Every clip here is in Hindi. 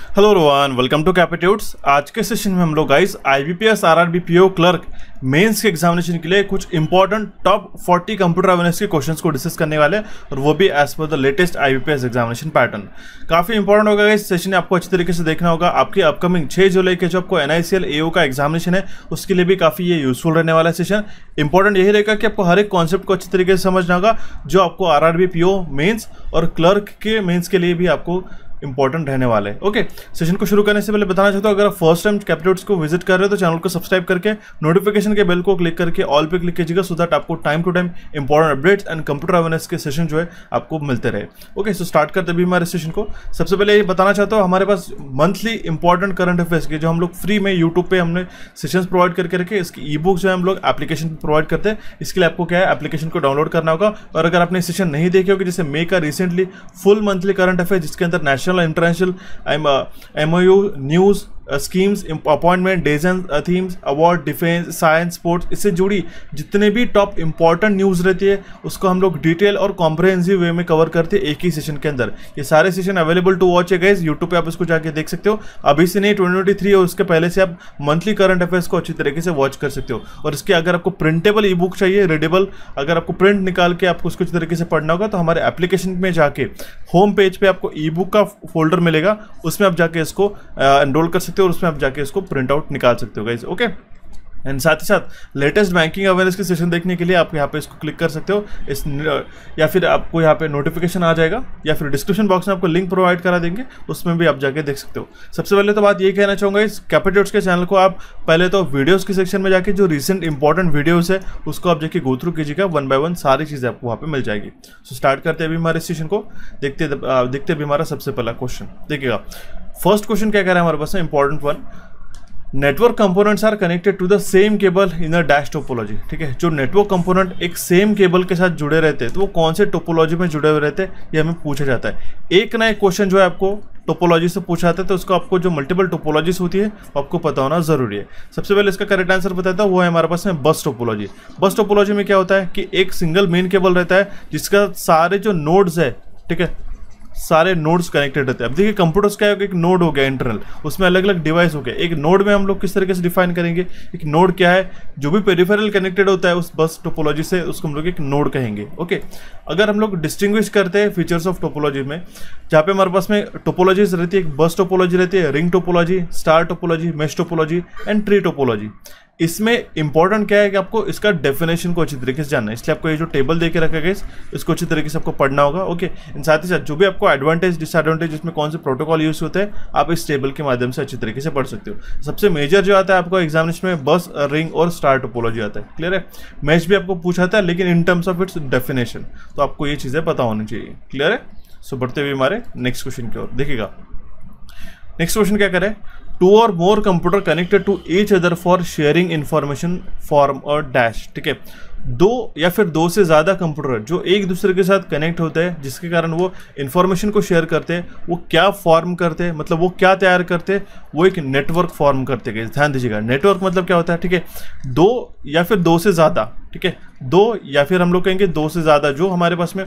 Hello Rohan, welcome to Capitudes. आज के सेशन में हम लोग guys IBPS RRB PO clerk mains के एग्जामिनेशन के लिए कुछ इंपॉर्टेंट टॉप 40 कंप्यूटर अवेयरनेस के क्वेश्चंस को डिस्कस करने वाले हैं, और वो भी as per the latest IBPS examination pattern. काफी इंपॉर्टेंट होगा इस सेशन, आपको अच्छी तरीके से देखना होगा। आपकी अपकमिंग 6 जुलाई के जो आपको एनआईसीएल एओ का एग्जामिनेशन है उसके लिए भी काफी ये यूजफुल रहने वाला सेशन। इंपॉर्टेंट यही रहेगा कि आपको हर एक कॉन्सेप्ट को अच्छी तरीके से समझना होगा, जो आपको आरआरबी पीओ मेंस और क्लर्क के मेंस के लिए भी आपको इंपॉर्टेंट रहने वाले हैं। ओके, सेशन को शुरू करने से पहले बताना चाहता हूँ, अगर आप फर्स्ट टाइम कैपिट्यूड्स को विजिट कर रहे हो तो चैनल को सब्सक्राइब करके नोटिफिकेशन के बेल को क्लिक करके ऑल पे क्लिक कीजिएगा, सो दैट आपको time to time important updates and computer awareness के सेशन जो है आपको मिलते रहे। ओके, सो स्टार्ट करते भी हमारे सेशन को। सबसे पहले ये बताना चाहता हूँ, हमारे पास मंथली इंपॉर्टेंट करंट अफेयर्स के जो हम लोग फ्री में यूट्यूब पे हमने सेशंस प्रोवाइड करके रखे, इसकी ई बुक जो है हम लोग एप्लीकेशन पर प्रोवाइड करते हैं। इसके लिए आपको क्या है, एप्लीकेशन को डाउनलोड करना होगा। और अगर आपने सेशन नहीं देखे होगी, जैसे मे का recently full monthly current affair जिसके अंदर national international MOU news schemes, appointment, days and themes, award, defence, science, sports, इससे जुड़ी जितने भी टॉप इंपॉर्टेंट न्यूज़ रहती है उसको हम लोग डिटेल और कॉम्प्रहेंसिव वे में कवर करते हैं एक ही सेशन के अंदर। ये सारे सेशन अवेलेबल टू वॉच है गाइस, यूट्यूब पे आप इसको जाके देख सकते हो। अभी से नहीं, 2023 और उसके पहले से आप मंथली करंट अफेयर्स को अच्छी तरीके से वॉच कर सकते हो। और इसके अगर आपको प्रिंटेबल ई बुक चाहिए, रीडेबल, अगर आपको प्रिंट निकाल के आपको उसको अच्छी तरीके से पढ़ना होगा तो हमारे एप्लीकेशन में जाके होम पेज पे आपको ई बुक का फोल्डर मिलेगा, उसमें आप जाके इसको एनरोल कर सकते हो और उसमें आप जाके इसको प्रिंट आउट निकाल सकते हो गाइस। ओके, एंड साथ ही साथ लेटेस्ट बैंकिंग अवेयरनेस के सेशन देखने के लिए आप यहाँ पे इसको क्लिक कर सकते हो, इस या फिर आपको यहाँ पे नोटिफिकेशन आ जाएगा, या फिर डिस्क्रिप्शन बॉक्स में आपको लिंक प्रोवाइड करा देंगे, उसमें भी आप जाके देख सकते हो। सबसे पहले तो बात ये कहना चाहूँगा, इस कैपिट्यूड्स के चैनल को आप पहले तो वीडियोज़ के सेक्शन में जाके जो रिसेंट इंपॉर्टेंट वीडियोज़ है उसको आप जाके गो थ्रू कीजिएगा, 1 by 1 सारी चीज़ें आपको वहाँ पर मिल जाएगी। सो स्टार्ट करते हैं अभी हमारे सेशन को, देखते भी हमारा सबसे पहला क्वेश्चन देखिएगा। फर्स्ट क्वेश्चन क्या कह रहा है हमारे पास में, important one, network components are connected to the same cable in a dash topology. ठीक है, जो नेटवर्क कंपोनेंट एक सेम केबल के साथ जुड़े रहते हैं तो वो कौन से टोपोलॉजी में जुड़े हुए रहते हैं, ये हमें पूछा जाता है। एक ना एक क्वेश्चन जो है आपको टोपोलॉजी से पूछा जाता है, तो उसको आपको जो मल्टीपल टोपोलॉजीज होती है आपको पता होना जरूरी है। सबसे पहले इसका करेक्ट आंसर बताता है, वो है हमारे पास में बस टोपोलॉजी। बस टोपोलॉजी में क्या होता है कि एक सिंगल मेन केबल रहता है जिसका सारे जो नोड्स है, ठीक है, सारे नोड्स कनेक्टेड रहते हैं। अब देखिए कंप्यूटर्स क्या है, एक नोड हो गया इंटरनल, उसमें अलग अलग डिवाइस हो गया। एक नोड में हम लोग किस तरीके से डिफाइन करेंगे, एक नोड क्या है, जो भी पेरिफेरल कनेक्टेड होता है उस बस टोपोलॉजी से, उसको हम लोग एक नोड कहेंगे। ओके, अगर हम लोग डिस्टिंग्विश करते हैं फीचर्स ऑफ टोपोलॉजी में, जहाँ पे हमारे पास में टोपोलॉजीज रहती है, एक बस टोपोलॉजी रहती है, ring topology, star topology, mesh topology and tree topology. इसमें इंपॉर्टेंट क्या है कि आपको इसका डेफिनेशन को अच्छी तरीके से जानना है, इसलिए आपको ये जो टेबल देके रखा गया इसको अच्छी तरीके से आपको पढ़ना होगा। ओके, इन साथ ही साथ जो भी आपको एडवांटेज डिसएडवांटेज इसमें कौन से प्रोटोकॉल यूज होते हैं आप इस टेबल के माध्यम से अच्छी तरीके से पढ़ सकते हो। सबसे मेजर जो आता है आपको एग्जामिनेशन में बस, रिंग और स्टार टोपोलॉजी आता है। क्लियर है, मैच भी आपको पूछा था लेकिन इन टर्म्स ऑफ इट्स डेफिनेशन, तो आपको ये चीज़ें पता होनी चाहिए। क्लियर है, सो बढ़ते हुए हमारे नेक्स्ट क्वेश्चन की ओर देखिएगा। नेक्स्ट क्वेश्चन क्या करें, 2 or more computer connected to each other for sharing information form और डैश। ठीक है, 2 या फिर 2 से ज़्यादा कंप्यूटर जो एक दूसरे के साथ कनेक्ट होते हैं जिसके कारण वो इन्फॉर्मेशन को शेयर करते हैं, वो क्या फॉर्म करते हैं, मतलब वो क्या तैयार करते हैं, वो एक नेटवर्क फॉर्म करते हैं। ध्यान दीजिएगा, नेटवर्क मतलब क्या होता है, ठीक है, 2 या फिर 2 से ज़्यादा, ठीक है, 2 या फिर हम लोग कहेंगे 2 से ज़्यादा जो हमारे पास में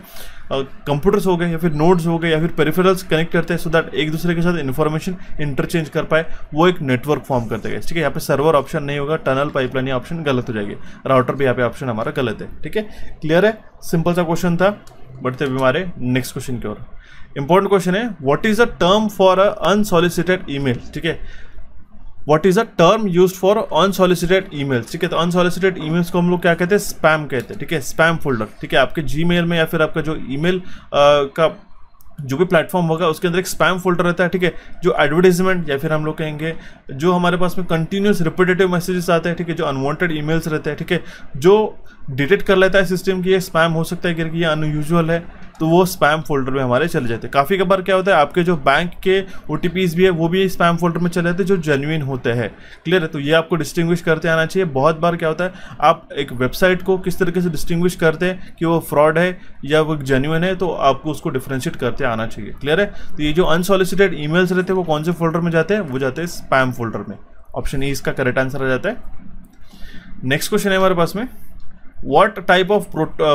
कंप्यूटर्स हो गए या फिर नोड्स हो गए या फिर पेरिफेरल्स कनेक्ट करते हैं, सो दैट एक दूसरे के साथ इन्फॉर्मेशन इंटरचेंज कर पाए, वो एक नेटवर्क फॉर्म करते हैं। ठीक है, यहाँ पे सर्वर ऑप्शन नहीं होगा, टनल, पाइपलाइन ये ऑप्शन गलत हो जाएगी, राउटर भी यहाँ पे ऑप्शन हमारा गलत है। ठीक है, क्लियर है, सिंपल सा क्वेश्चन था। बढ़ते हुए हमारे नेक्स्ट क्वेश्चन की ओर। इंपॉर्टेंट क्वेश्चन है, what is a term for a unsolicited email. ठीक है, what is a term used for unsolicited emails. ठीक है, तो अनसॉलिसिटेड ईमेल्स को हम लोग क्या कहते हैं, स्पैम कहते हैं। ठीक है, स्पैम फोल्डर। ठीक है, आपके जीमेल में या फिर आपका जो ईमेल का जो भी प्लेटफॉर्म होगा उसके अंदर एक स्पैम फोल्डर रहता है। ठीक है, जो एडवर्टाइजमेंट या फिर हम लोग कहेंगे जो हमारे पास में कंटिन्यूस रिपीटेटिव मैसेजेस आते हैं, ठीक है, जो अनवांटेड ईमेल्स रहते हैं, ठीक है, जो डिटेक्ट कर लेता है सिस्टम की ये स्पैम हो सकता है कि ये अनयूजुअल है, तो वो स्पैम फोल्डर में हमारे चले जाते हैं। काफ़ी बार क्या होता है, आपके जो बैंक के OTPs भी है वो भी स्पैम फोल्डर में चले जाते हैं जो जेन्युइन होते हैं। क्लियर है, तो ये आपको डिस्टिंग्विश करते आना चाहिए। बहुत बार क्या होता है, आप एक वेबसाइट को किस तरीके से डिस्टिंग्विश करते हैं कि वो फ्रॉड है या वो जेन्युइन है, तो आपको उसको डिफ्रेंशिएट करते आना चाहिए। क्लियर है, तो ये जो अनसॉलिसिटेड ईमेल्स रहते हैं वो कौन से फोल्डर में जाते हैं, वो जाते हैं स्पैम फोल्डर में। ऑप्शन ए इसका करेक्ट आंसर आ जाता है। नेक्स्ट क्वेश्चन है हमारे पास में, what type of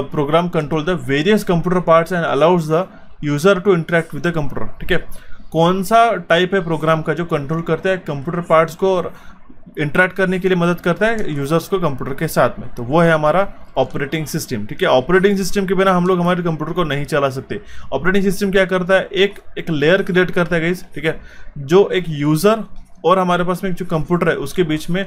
program control the various computer parts and allows the user to interact with the computer. ठीक है, कौन सा टाइप है प्रोग्राम का जो कंट्रोल करता है कंप्यूटर पार्ट्स को और इंटरेक्ट करने के लिए मदद करता है यूजर्स को कंप्यूटर के साथ में, तो वो है हमारा ऑपरेटिंग सिस्टम। ठीक है, ऑपरेटिंग सिस्टम के बिना हम लोग हमारे कंप्यूटर को नहीं चला सकते। ऑपरेटिंग सिस्टम क्या करता है, एक लेयर क्रिएट करता है गाइस, ठीक है, जो एक यूजर और हमारे पास में जो कंप्यूटर है उसके बीच में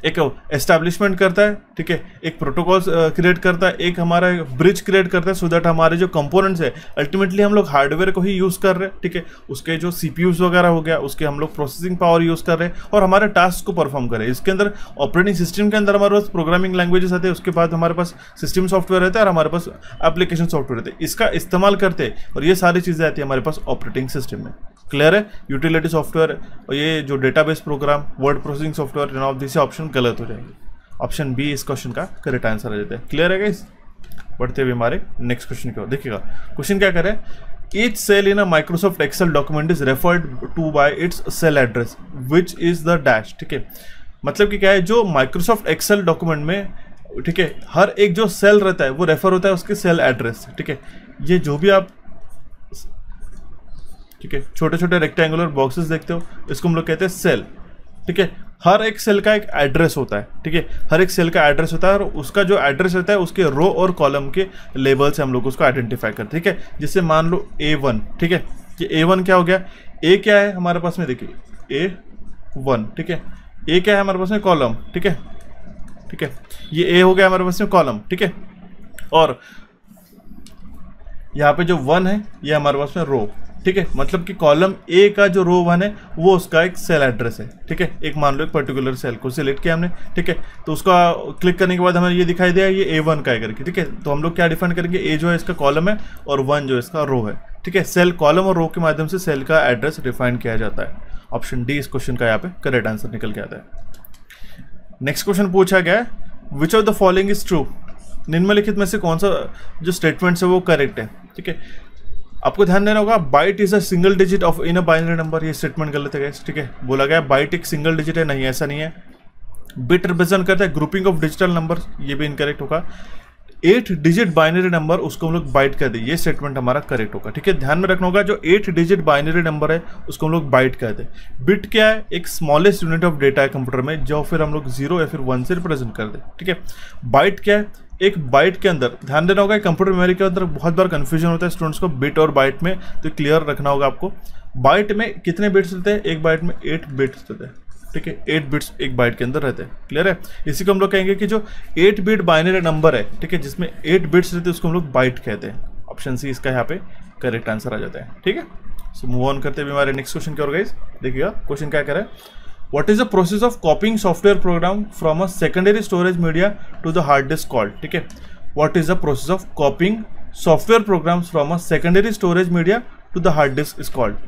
एक एस्टैब्लिशमेंट करता है। ठीक है, एक प्रोटोकॉल क्रिएट करता है, एक हमारा ब्रिज क्रिएट करता है, सो दैट हमारे जो कंपोनेंट्स है अल्टीमेटली हम लोग हार्डवेयर को ही यूज़ कर रहे हैं। ठीक है, उसके जो सीपीयूज वगैरह हो गया उसके हम लोग प्रोसेसिंग पावर यूज़ कर रहे हैं और हमारे टास्क को परफॉर्म कर रहे हैं। इसके अंदर ऑपरेटिंग सिस्टम के अंदर हमारे पास प्रोग्रामिंग लैंग्वेजेस आते हैं, उसके बाद हमारे पास सिस्टम सॉफ्टवेयर रहता है और हमारे पास एप्लीकेशन सॉफ्टवेयर रहते हैं। इसका इस्तेमाल करते हैं और ये सारी चीज़ें आती है हमारे पास ऑपरेटिंग सिस्टम में। क्लियर है? यूटिलिटी सॉफ्टवेयर और ये जो database program, word processing software, none of this option गलत हो जाएंगे। ऑप्शन बी इस क्वेश्चन का करेक्ट आंसर आ जाता है। क्लियर है गाइस? बढ़ते हुए हमारे नेक्स्ट क्वेश्चन की ओर देखिएगा। क्वेश्चन क्या करे, each cell in a Microsoft Excel document is referred to by its cell address which is the dash. ठीक है, मतलब कि क्या है, जो माइक्रोसॉफ्ट एक्सेल डॉक्यूमेंट में, ठीक है, हर एक जो सेल रहता है वो रेफर होता है उसके सेल एड्रेस से। ठीक है, ये जो भी आप, ठीक है, छोटे छोटे रेक्टेंगुलर बॉक्सेस देखते हो इसको हम लोग कहते हैं सेल। ठीक है, हर एक सेल का एक एड्रेस होता है। ठीक है, हर एक सेल का एड्रेस होता है और उसका जो एड्रेस रहता है उसके रो और कॉलम के लेबल से हम लोग उसको आइडेंटिफाई करते हैं। ठीक है, जैसे मान लो A1, ठीक है, ये A1 क्या हो गया, A क्या है हमारे पास में, देखिए A1, ठीक है, A क्या है हमारे पास में, कॉलम। ठीक है, ठीक है, ये A हो गया हमारे पास में कॉलम। ठीक है, और यहाँ पे जो 1 है ये हमारे पास में रो। ठीक है, मतलब कि कॉलम ए का जो रो 1 है वो उसका एक सेल एड्रेस है। ठीक है, एक मान लो एक पर्टिकुलर सेल को सिलेक्ट किया हमने। ठीक है, तो उसका क्लिक करने के बाद हमें ये दिखाई दिया ये A1 का है करके। ठीक है, तो हम लोग क्या डिफाइन करेंगे, A जो है इसका कॉलम है और 1 जो इसका रो है। ठीक है, सेल, कॉलम और रो के माध्यम से सेल का एड्रेस डिफाइन किया जाता है। ऑप्शन डी इस क्वेश्चन का यहाँ पे करेक्ट आंसर निकल के आता है। नेक्स्ट क्वेश्चन पूछा गया है, which of the following is true, निम्नलिखित में से कौन सा जो स्टेटमेंट है वो करेक्ट है। ठीक है, आपको ध्यान देना होगा, byte is a single digit of in a binary number, ये स्टेटमेंट गलत है गाइस। ठीक है, बोला गया बाइट एक सिंगल डिजिट है, नहीं ऐसा नहीं है। बिट रिप्रेजेंट करता है ग्रुपिंग ऑफ डिजिटल नंबर, ये भी इनकरेक्ट होगा। 8 डिजिट बाइनरी नंबर उसको हम लोग बाइट कहते हैं, ये स्टेटमेंट हमारा करेक्ट होगा। ठीक है, ध्यान में रखना होगा, जो 8 डिजिट बाइनरी नंबर है उसको हम लोग बाइट कहते हैं। बिट क्या है, एक स्मॉलेस्ट यूनिट ऑफ डेटा है कंप्यूटर में, जो फिर हम लोग 0 या फिर 1 से रिप्रेजेंट करते हैं। ठीक है, बाइट क्या है, एक बाइट के अंदर ध्यान देना होगा, कंप्यूटर मेमोरी के अंदर बहुत बार कंफ्यूजन होता है स्टूडेंट्स को बिट और बाइट में, तो क्लियर रखना होगा आपको। बाइट में कितने बिट्स रहते हैं, एक बाइट में 8 बिट्स रहते हैं। ठीक है, 8 बिट्स एक बाइट के अंदर रहते हैं। क्लियर है? इसी को हम लोग कहेंगे कि जो 8 बिट बाइनरी नंबर है, ठीक है, जिसमें 8 बिट्स रहते हैं उसको हम लोग बाइट कहते हैं। ऑप्शन सी इसका यहाँ पे करेक्ट आंसर आ जाता है। ठीक है, सो मूव ऑन करते हुए हमारे नेक्स्ट क्वेश्चन की ओर गाइस देखिएगा। क्वेश्चन क्या करे, What is the process of copying software program from a secondary storage media to the hard disk called? ठीक है, what is the process of copying software programs from a secondary storage media to the hard disk is called?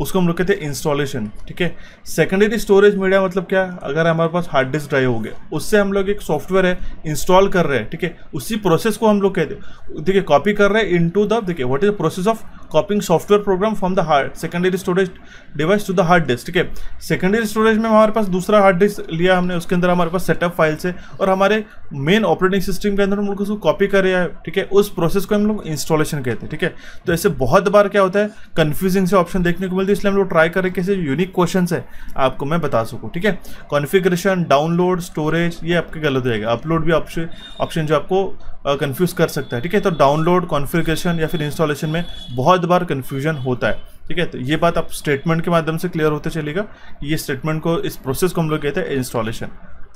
उसको हम लोग कहते हैं इंस्टॉलेशन। ठीक है, सेकेंडरी स्टोरेज मीडिया मतलब क्या, अगर हमारे पास हार्ड डिस्क ड्राइव हो गया, उससे हम लोग एक सॉफ्टवेयर है इंस्टॉल कर रहे हैं। ठीक है, उसी प्रोसेस को हम लोग कहते हैं, देखिए, कॉपी कर रहे हैं इनटू द, देखिए, what is the process of copying software program from the hard secondary storage device to the hard disk. ठीक है, सेकेंडरी स्टोरेज में हमारे पास दूसरा हार्ड डिस्क लिया हमने, उसके अंदर हमारे पास सेटअप फाइल्स है और हमारे मेन ऑपरेटिंग सिस्टम के अंदर हम लोग उसको कॉपी कर रहे हैं। ठीक है, उस प्रोसेस को हम लोग इंस्टॉलेशन कहते हैं। ठीक है, तो ऐसे बहुत बार क्या होता है, कंफ्यूजिंग से ऑप्शन देखने को मिलती है, इसलिए हम लोग ट्राई करें कैसे यूनिक क्वेश्चंस है आपको मैं बता सकूं। ठीक है, कॉन्फ़िगरेशन, डाउनलोड, स्टोरेज, ये आपके गलत हो जाएगा। अपलोड भी ऑप्शन जो आपको कंफ्यूज कर सकता है। ठीक है, तो डाउनलोड, कॉन्फ़िगरेशन या फिर इंस्टॉलेशन में बहुत बार कंफ्यूजन होता है। ठीक है, तो ये बात आप स्टेटमेंट के माध्यम से क्लियर होते चलेगा। ये स्टेटमेंट को, इस प्रोसेस को हम लोग कहते हैं इंस्टॉलेशन।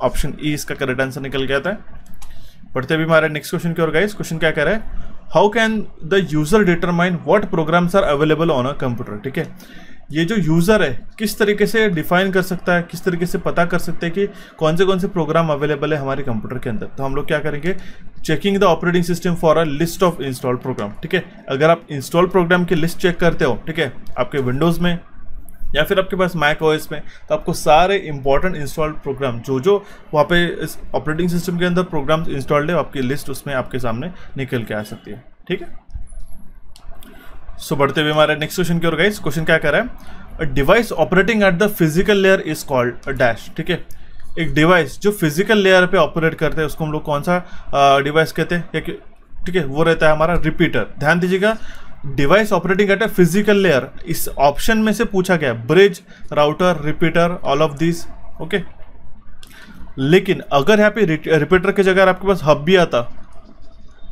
ऑप्शन ई इसका करेक्ट आंसर निकल गया था। पढ़ते भी हमारे नेक्स्ट क्वेश्चन की ओर गाइस। क्वेश्चन क्या कह रहा है, how can the user determine what programs are available on a computer. ठीक है, ये जो यूज़र है किस तरीके से डिफाइन कर सकता है, किस तरीके से पता कर सकते हैं कि कौन से प्रोग्राम अवेलेबल है हमारे कंप्यूटर के अंदर। तो हम लोग क्या करेंगे, checking the operating system for a list of installed program. ठीक है, अगर आप इंस्टॉल प्रोग्राम की लिस्ट चेक करते हो, ठीक है, आपके विंडोज़ में या फिर आपके पास मैक ओएस में, तो आपको सारे इंपॉर्टेंट इंस्टॉल्ड प्रोग्राम जो वहाँ पे इस ऑपरेटिंग सिस्टम के अंदर प्रोग्राम्स इंस्टॉल्ड है, आपकी लिस्ट उसमें आपके सामने निकल के आ सकती है। ठीक है, सो बढ़ते हुए हमारे नेक्स्ट क्वेश्चन की ओर गाइस। क्वेश्चन क्या कर रहा है, a device operating at the physical layer is called a dash. ठीक है, एक डिवाइस जो फिजिकल लेयर पे ऑपरेट करते हैं उसको हम लोग कौन सा डिवाइस कहते हैं। ठीक है, वो रहता है हमारा रिपीटर। ध्यान दीजिएगा, device operating eight a physical layer, इस ऑप्शन में से पूछा गया bridge, router, repeater, all of this. Okay, लेकिन अगर यहाँ पे रिपीटर की जगह आपके पास हब भी आता,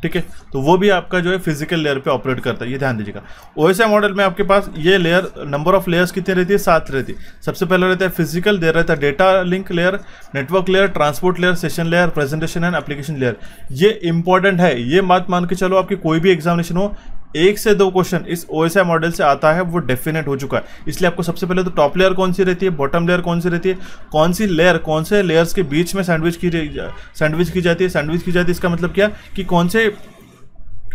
ठीक है, तो वो भी आपका जो है फिजिकल लेयर पे ऑपरेट करता है, ये ध्यान दीजिएगा। ओएसआई मॉडल में आपके पास ये लेयर, नंबर ऑफ लेयर्स कितनी रहती है? 7 रहती है। सबसे पहले रहता है फिजिकल, देर रहता है data link layer, network layer, transport layer, session layer, presentation and application layer. ये इंपॉर्टेंट है, ये बात मान के चलो आपकी कोई भी एग्जामिनेशन हो 1 से 2 क्वेश्चन इस ओएसआई मॉडल से आता है, वो डेफिनेट हो चुका है। इसलिए आपको सबसे पहले तो टॉप लेयर कौन सी रहती है, बॉटम लेयर कौन सी रहती है, कौन सी लेयर कौन से लेयर्स के बीच में सैंडविच की जाती है। इसका मतलब क्या कि कौन से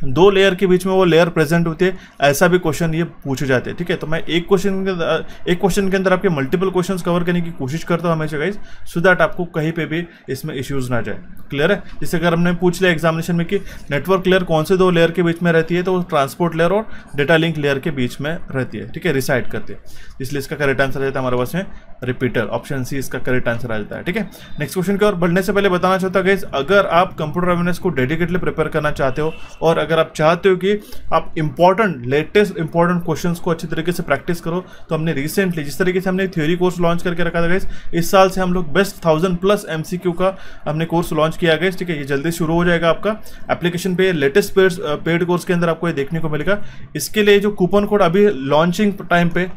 2 लेयर के बीच में वो लेयर प्रेजेंट होती है, ऐसा भी क्वेश्चन ये पूछे जाते हैं। ठीक है, तो मैं एक क्वेश्चन के अंदर आपके मल्टीपल क्वेश्चंस कवर करने की कोशिश करता हूँ हमेशा गाइस, सो दैट आपको कहीं पे भी इसमें इश्यूज ना जाए। क्लियर है? जैसे अगर हमने पूछ लिया एग्जामिनेशन में कि नेटवर्क लेयर कौन से 2 लेयर के बीच में रहती है, तो वो ट्रांसपोर्ट लेयर और डेटा लिंक लेयर के बीच में रहती है। ठीक है, रिसाइड करती है, इसलिए इसका करेक्ट आंसर आ जाता है हमारे पास में रिपीटर, ऑप्शन सी इसका करेक्ट आंसर आ जाता है। ठीक है, नेक्स्ट क्वेश्चन की ओर बढ़ने से पहले बताना चाहता हूँ गाइस, अगर आप कंप्यूटर अवेयरनेस को डेडिकेटली प्रिपेयर करना चाहते हो और अगर आप चाहते हो कि आप लेटेस्ट इंपॉर्टेंट क्वेश्चंस को अच्छी तरीके से प्रैक्टिस करो, तो हमने रिसेंटली जिस तरीके से हमने थ्योरी कोर्स लॉन्च करके रखा था गाइस, इस साल से हम लोग बेस्ट 1000+ MCQ का हमने कोर्स लॉन्च किया गाइस। ठीक है, ये जल्दी शुरू हो जाएगा आपका एप्लीकेशन पे, लेटेस्ट पेड कोर्स के अंदर आपको ये देखने को मिलेगा। इसके लिए जो कूपन कोड अभी लॉन्चिंग टाइम पे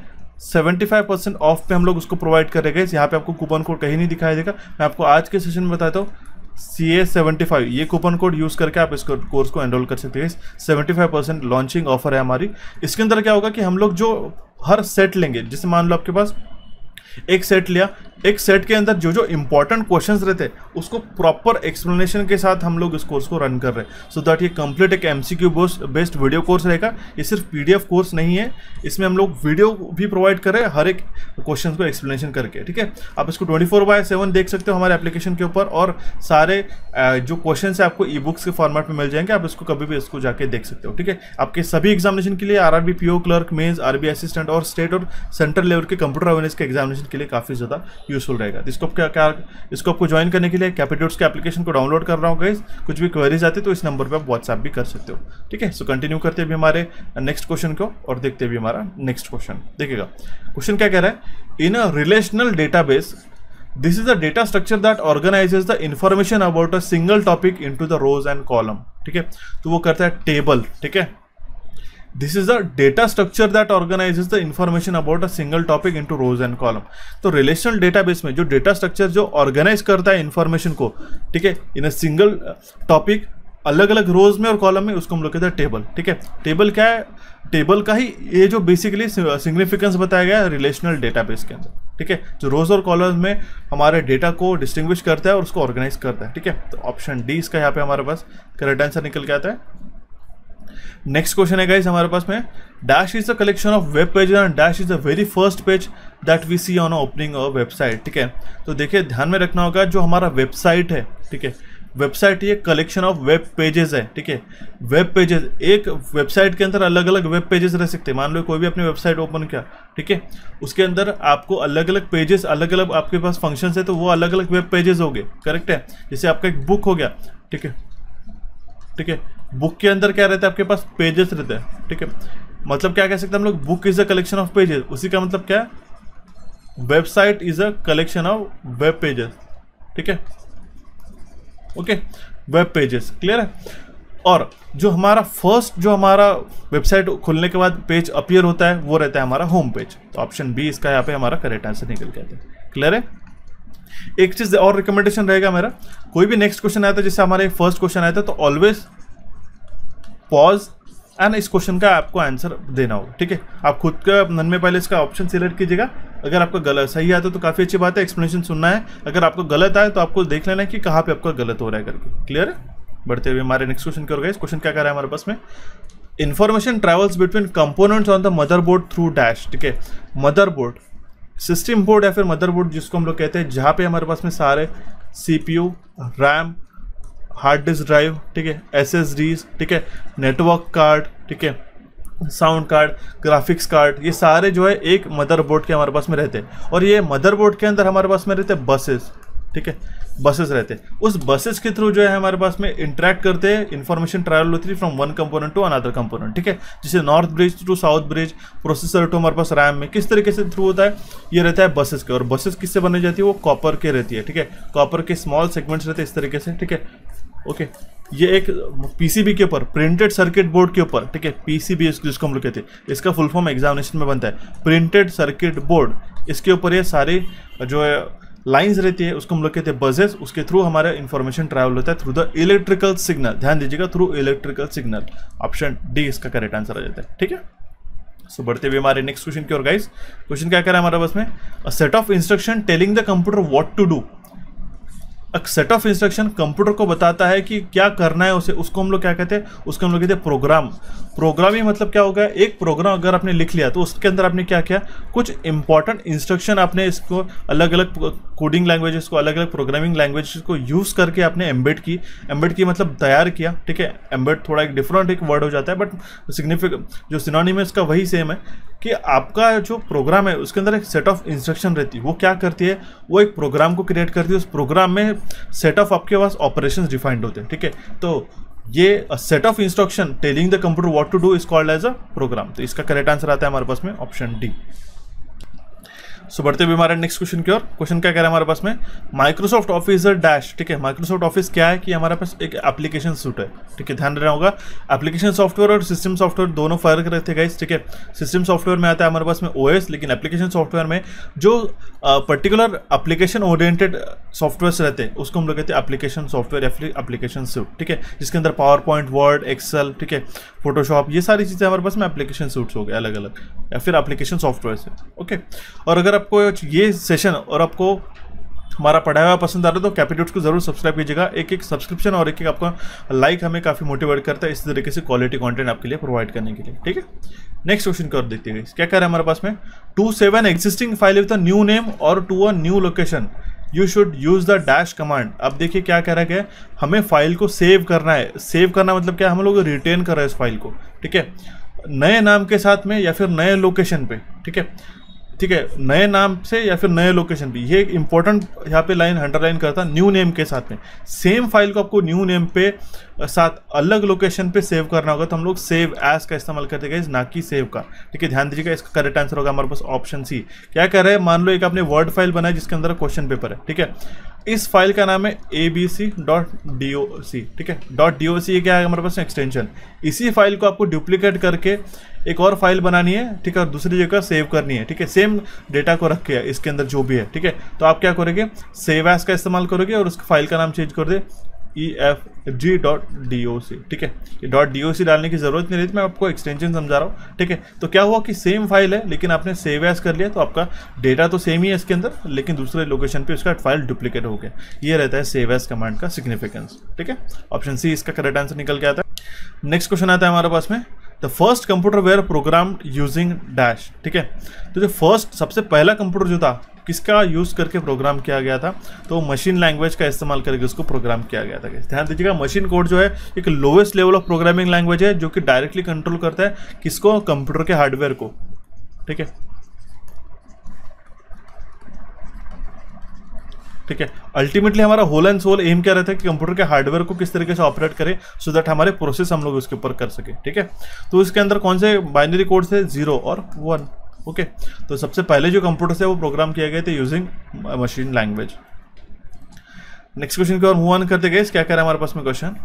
75% ऑफ पे हम लोग उसको प्रोवाइड कर रहे हैं। यहाँ पे आपको कूपन कोड कहीं नहीं दिखाई देगा, मैं आपको आज के सेशन में बताता हूँ। CA75 ये कूपन कोड यूज करके आप इस कोर्स को एनरोल कर सकते हैं। 75% लॉन्चिंग ऑफर है हमारी। इसके अंदर क्या होगा कि हम लोग जो हर सेट लेंगे, जैसे मान लो आपके पास एक सेट लिया, एक सेट के अंदर जो जो इंपॉर्टेंट क्वेश्चंस रहते हैं उसको प्रॉपर एक्सप्लेनेशन के साथ हम लोग इस कोर्स को रन कर रहे हैं, सो दैट ये कंप्लीट एक MCQ बेस्ड वीडियो कोर्स रहेगा। ये सिर्फ PDF कोर्स नहीं है, इसमें हम लोग वीडियो भी प्रोवाइड कर रहे हैं हर एक क्वेश्चन को एक्सप्लेनेशन करके। ठीक है, आप इसको 24/7 देख सकते हो हमारे एप्लीकेशन के ऊपर, और सारे जो क्वेश्चन है आपको ई-बुक्स के फॉर्मेट में मिल जाएंगे, आप इसको कभी भी इसको जाके देख सकते हो। ठीक है, आपके सभी एग्जामिनेशन के लिए RRB PO clerk, mains, RBI assistant और स्टेट और सेंट्रल लेवल के कंप्यूटर अवेयरनेस के एग्जामिनेशन के लिए काफी ज्यादा यूजफुल रहेगा। इसको आपको ज्वाइन करने के लिए कैपिट्यूड्स के एप्लीकेशन को डाउनलोड कर रहा हूँ गाइस। कुछ भी क्वेरीज आती है तो इस नंबर पे आप व्हाट्सएप भी कर सकते हो। ठीक है, सो कंटिन्यू करते हैं भी हमारे नेक्स्ट क्वेश्चन को और देखते हैं भी हमारा नेक्स्ट क्वेश्चन। देखिएगा क्वेश्चन क्या कह रहा है, in a relational database this is the data structure that organizes the information about a single topic into the rows and column. ठीक है, तो वो करता है टेबल। ठीक है, this is the data structure that organizes the information about a single topic into rows and column. तो रिलेशनल डेटाबेस में जो डेटा स्ट्रक्चर जो ऑर्गेनाइज करता है इंफॉर्मेशन को, ठीक है, इन अ सिंगल टॉपिक अलग अलग रोज में और कॉलम में, उसको हम लोग कहते हैं टेबल। ठीक है, टेबल क्या है, टेबल का ही ये जो बेसिकली सिग्निफिकेंस बताया गया है रिलेशनल डेटाबेस के अंदर। ठीक है, जो रोज और कॉलम में हमारे डेटा को डिस्टिंग्विश करता है और उसको ऑर्गेनाइज करता है। ठीक है, तो ऑप्शन डी इसका यहाँ पे हमारे पास करेक्ट आंसर निकल के आता है। नेक्स्ट क्वेश्चन है गाइस हमारे पास में, dash is a collection of web pages and dash is the very first page that we see on opening a website. ठीक है, तो देखिए ध्यान में रखना होगा, जो हमारा वेबसाइट है, ठीक है, वेबसाइट ये कलेक्शन ऑफ वेब पेजेस है। ठीक है, वेब पेजेस, एक वेबसाइट के अंदर अलग अलग वेब पेजेस रह सकते हैं। मान लो कोई भी अपनी वेबसाइट ओपन किया, ठीक है, उसके अंदर आपको अलग अलग पेजेस, अलग अलग आपके पास फंक्शंस है, तो वो अलग अलग वेब पेजेस हो गए। करेक्ट है, जैसे आपका एक बुक हो गया। ठीक है, ठीक है, बुक के अंदर क्या रहता है, आपके पास पेजेस रहते हैं। ठीक है, मतलब क्या कह सकते हैं हम लोग, book is a collection of pages. उसी का मतलब क्या है, website is a collection of web pages. ठीक है, ओके, वेब पेजेस। क्लियर है? और जो हमारा फर्स्ट जो हमारा वेबसाइट खुलने के बाद पेज अपीयर होता है वो रहता है हमारा होम पेज। तो ऑप्शन बी इसका यहाँ पे हमारा करेक्ट आंसर निकल के आता है। क्लियर है? एक चीज और रिकमेंडेशन रहेगा मेरा, कोई भी नेक्स्ट क्वेश्चन आया था, जैसे हमारे फर्स्ट क्वेश्चन आया था, तो ऑलवेज पॉज एंड इस क्वेश्चन का आपको आंसर देना होगा। ठीक है, आप खुद का मन में पहले इसका ऑप्शन सिलेक्ट कीजिएगा। अगर आपका गलत सही आता है तो काफी अच्छी बात है, एक्सप्लेनेशन सुनना है। अगर आपको गलत आए तो आपको देख लेना है कि कहाँ पे आपका गलत हो रहा है करके। क्लियर है? बढ़ते हुए हमारे नेक्स्ट क्वेश्चन की ओर गए। क्वेश्चन क्या कर रहा है हमारे पास में, information travels between components on the motherboard through dash. ठीक है, मदरबोर्ड, सिस्टम बोर्ड या फिर मदरबोर्ड जिसको हम लोग कहते हैं, जहाँ पे हमारे पास में सारे CPU, RAM, hard disk drive, ठीक है, SSDs, ठीक है, नेटवर्क कार्ड, ठीक है, साउंड कार्ड, ग्राफिक्स कार्ड, ये सारे जो है एक मदरबोर्ड के हमारे पास में रहते हैं। और ये मदरबोर्ड के अंदर हमारे पास में रहते हैं बसेस। ठीक है, बसेस रहते हैं। उस बसेस के थ्रू जो है हमारे पास में इंटरेक्ट करते हैं, इन्फॉर्मेशन ट्रैवल होती है from one component to another component, ठीक है। जैसे north bridge to south bridge, processor to हमारे पास रैम में किस तरीके से थ्रू होता है, ये रहता है बसेस के। और बसेस किससे बनी जाती है, वो कॉपर के रहती है, ठीक है। कॉपर के स्मॉल सेगमेंट्स रहते हैं इस तरीके से, ठीक है। ओके, ये एक पीसीबी के ऊपर, प्रिंटेड सर्किट बोर्ड के ऊपर, ठीक है, पीसीबी जिसको हम लोग कहते हैं, इसका फुल फॉर्म एग्जामिनेशन में बनता है प्रिंटेड सर्किट बोर्ड। इसके ऊपर ये सारी जो है लाइंस रहती है उसको हम लोग कहते हैं बसेस। उसके थ्रू हमारा इंफॉर्मेशन ट्रैवल होता है थ्रू द इलेक्ट्रिकल सिग्नल। ध्यान दीजिएगा, through electrical signal. Option D इसका करेक्ट आंसर आ जाता है, ठीक है। सो बढ़ते हुए हमारे नेक्स्ट क्वेश्चन की ओर गाइस। क्वेश्चन क्या कह रहा है हमारे पास में, a set of instruction telling the computer what to do. Set of instruction computer को बताता है कि क्या करना है उसे, उसको हम लोग क्या कहते हैं, उसको हम लोग कहते हैं प्रोग्राम। प्रोग्रामिंग मतलब क्या होगा, एक प्रोग्राम अगर आपने लिख लिया तो उसके अंदर आपने क्या किया, कुछ इंपॉर्टेंट इंस्ट्रक्शन आपने इसको अलग अलग कोडिंग लैंग्वेजेस को, अलग अलग प्रोग्रामिंग लैंग्वेजेस को यूज करके आपने एम्बेड की मतलब तैयार किया, ठीक है। एम्बेड थोड़ा एक डिफरेंट एक वर्ड हो जाता है, बट सिग्निफिकेंट जो सिनोनिम है इसका वही सेम है कि आपका जो प्रोग्राम है उसके अंदर एक सेट ऑफ इंस्ट्रक्शन रहती है। वो क्या करती है, वो एक प्रोग्राम को क्रिएट करती है। उस प्रोग्राम में सेट ऑफ आपके पास ऑपरेशंस डिफाइंड होते हैं, ठीक है। तो ये set of instruction telling the computer what to do is called as a program. तो इसका करेक्ट आंसर आता है हमारे पास में ऑप्शन डी। सो बढ़ते हुए हमारे नेक्स्ट क्वेश्चन की ओर। क्वेश्चन क्या कह रहा है हमारे पास में, माइक्रोसॉफ्ट ऑफिस डैश, ठीक है। माइक्रोसॉफ्ट ऑफिस क्या है कि हमारे पास एक एप्लीकेशन सूट है, ठीक है। ध्यान रखना होगा, एप्लीकेशन सॉफ्टवेयर और सिस्टम सॉफ्टवेयर दोनों फर्क रहते हैं गाइस, ठीक है। सिस्टम सॉफ्टवेयर में आता है हमारे पास में ओएस, लेकिन एप्लीकेशन सॉफ्टवेयर में जो पर्टिकुलर एप्लीकेशन ओरिएंटेड सॉफ्टवेयर रहते हैं उसको हम लोग कहते हैं एप्लीकेशन सॉफ्टवेयर या फिर एप्लीकेशन सूट, ठीक है। जिसके अंदर पावर पॉइंट, वर्ड, एक्सेल, ठीक है, फोटोशॉप, ये सारी चीज़ें हमारे पास में एप्लीकेशन सूट्स हो गए अलग अलग, या फिर एप्लीकेशन सॉफ्टवेयर से, ओके। और अगर आपको ये सेशन और आपको हमारा पढ़ाया हुआ पसंद आ रहा है तो कैपिट्यूड्स को जरूर सब्सक्राइब कीजिएगा। एक एक सब्सक्रिप्शन और एक एक आपका लाइक हमें काफ़ी मोटिवेट करता है इस तरीके से क्वालिटी कंटेंट आपके लिए प्रोवाइड करने के लिए, ठीक है। नेक्स्ट क्वेश्चन की ओर देखते हैं, क्या कह रहा है हमारे पास में, to save an existing file with a new name और to a new location you should use the dash command. अब देखिए क्या कह रहा है, हमें फाइल को सेव करना है। सेव करना मतलब क्या, हम लोग रिटेन कर रहे हैं इस फाइल को, ठीक है, नए नाम के साथ में या फिर नए लोकेशन पे, ठीक है, ठीक है, नए नाम से या फिर नए लोकेशन पे। ये एक इंपॉर्टेंट यहाँ पे लाइन अंडरलाइन करता, न्यू नेम के साथ में। सेम फाइल को आपको न्यू नेम पे साथ अलग लोकेशन पे सेव करना होगा, तो हम लोग सेव एज का इस्तेमाल करते हैं, ना कि सेव का, ठीक है। ध्यान दीजिएगा, इसका करेक्ट आंसर होगा हमारे पास ऑप्शन सी। क्या कर रहे हैं, मान लो एक आपने वर्ड फाइल बनाई जिसके अंदर क्वेश्चन पेपर है, ठीक है। इस फाइल का नाम है abc.doc, ठीक है। .doc ये क्या है हमारे पास एक्सटेंशन। इसी फाइल को आपको डुप्लीकेट करके एक और फाइल बनानी है, ठीक है, और दूसरी जगह सेव करनी है, ठीक है। सेम डेटा को रख के इसके अंदर जो भी है, ठीक है। तो आप क्या करोगे, सेव एज का इस्तेमाल करोगे और उसका फाइल का नाम चेंज कर दे efg.doc, ठीक है। ये .doc डालने की जरूरत नहीं रहती, मैं आपको एक्सटेंशन समझा रहा हूँ, ठीक है। तो क्या हुआ कि सेम फाइल है लेकिन आपने सेव एज कर लिया, तो आपका डेटा तो सेम ही है इसके अंदर, लेकिन दूसरे लोकेशन पे उसका फाइल डुप्लीकेट हो गया। ये रहता है सेव एज कमांड का सिग्निफिकेंस, ठीक है। ऑप्शन सी इसका करेक्ट आंसर निकल के आता है। नेक्स्ट क्वेश्चन आता है हमारे पास में, the first computer were programmed using dash, ठीक है। तो जो फर्स्ट सबसे पहला कंप्यूटर जो था किसका यूज करके प्रोग्राम किया गया था, तो मशीन लैंग्वेज का इस्तेमाल करके उसको प्रोग्राम किया गया था। ध्यान दीजिएगा, मशीन कोड जो है एक lowest level of programming language है जो कि डायरेक्टली कंट्रोल करता है किसको, कंप्यूटर के हार्डवेयर को, ठीक है, ठीक है। अल्टीमेटली हमारा होल एंड सोल एम क्या रहता है कि कंप्यूटर के हार्डवेयर को किस तरीके से ऑपरेट करें सो दैट हमारे प्रोसेस हम लोग उसके ऊपर कर सके, ठीक है। तो इसके अंदर कौन से बाइनरी कोड थे, 0 और 1, ओके। तो सबसे पहले जो कंप्यूटर थे वो प्रोग्राम किए गए थे using machine language. Next question की ओर मूव ऑन करते गए, क्या कह रहा है हमारे पास में question,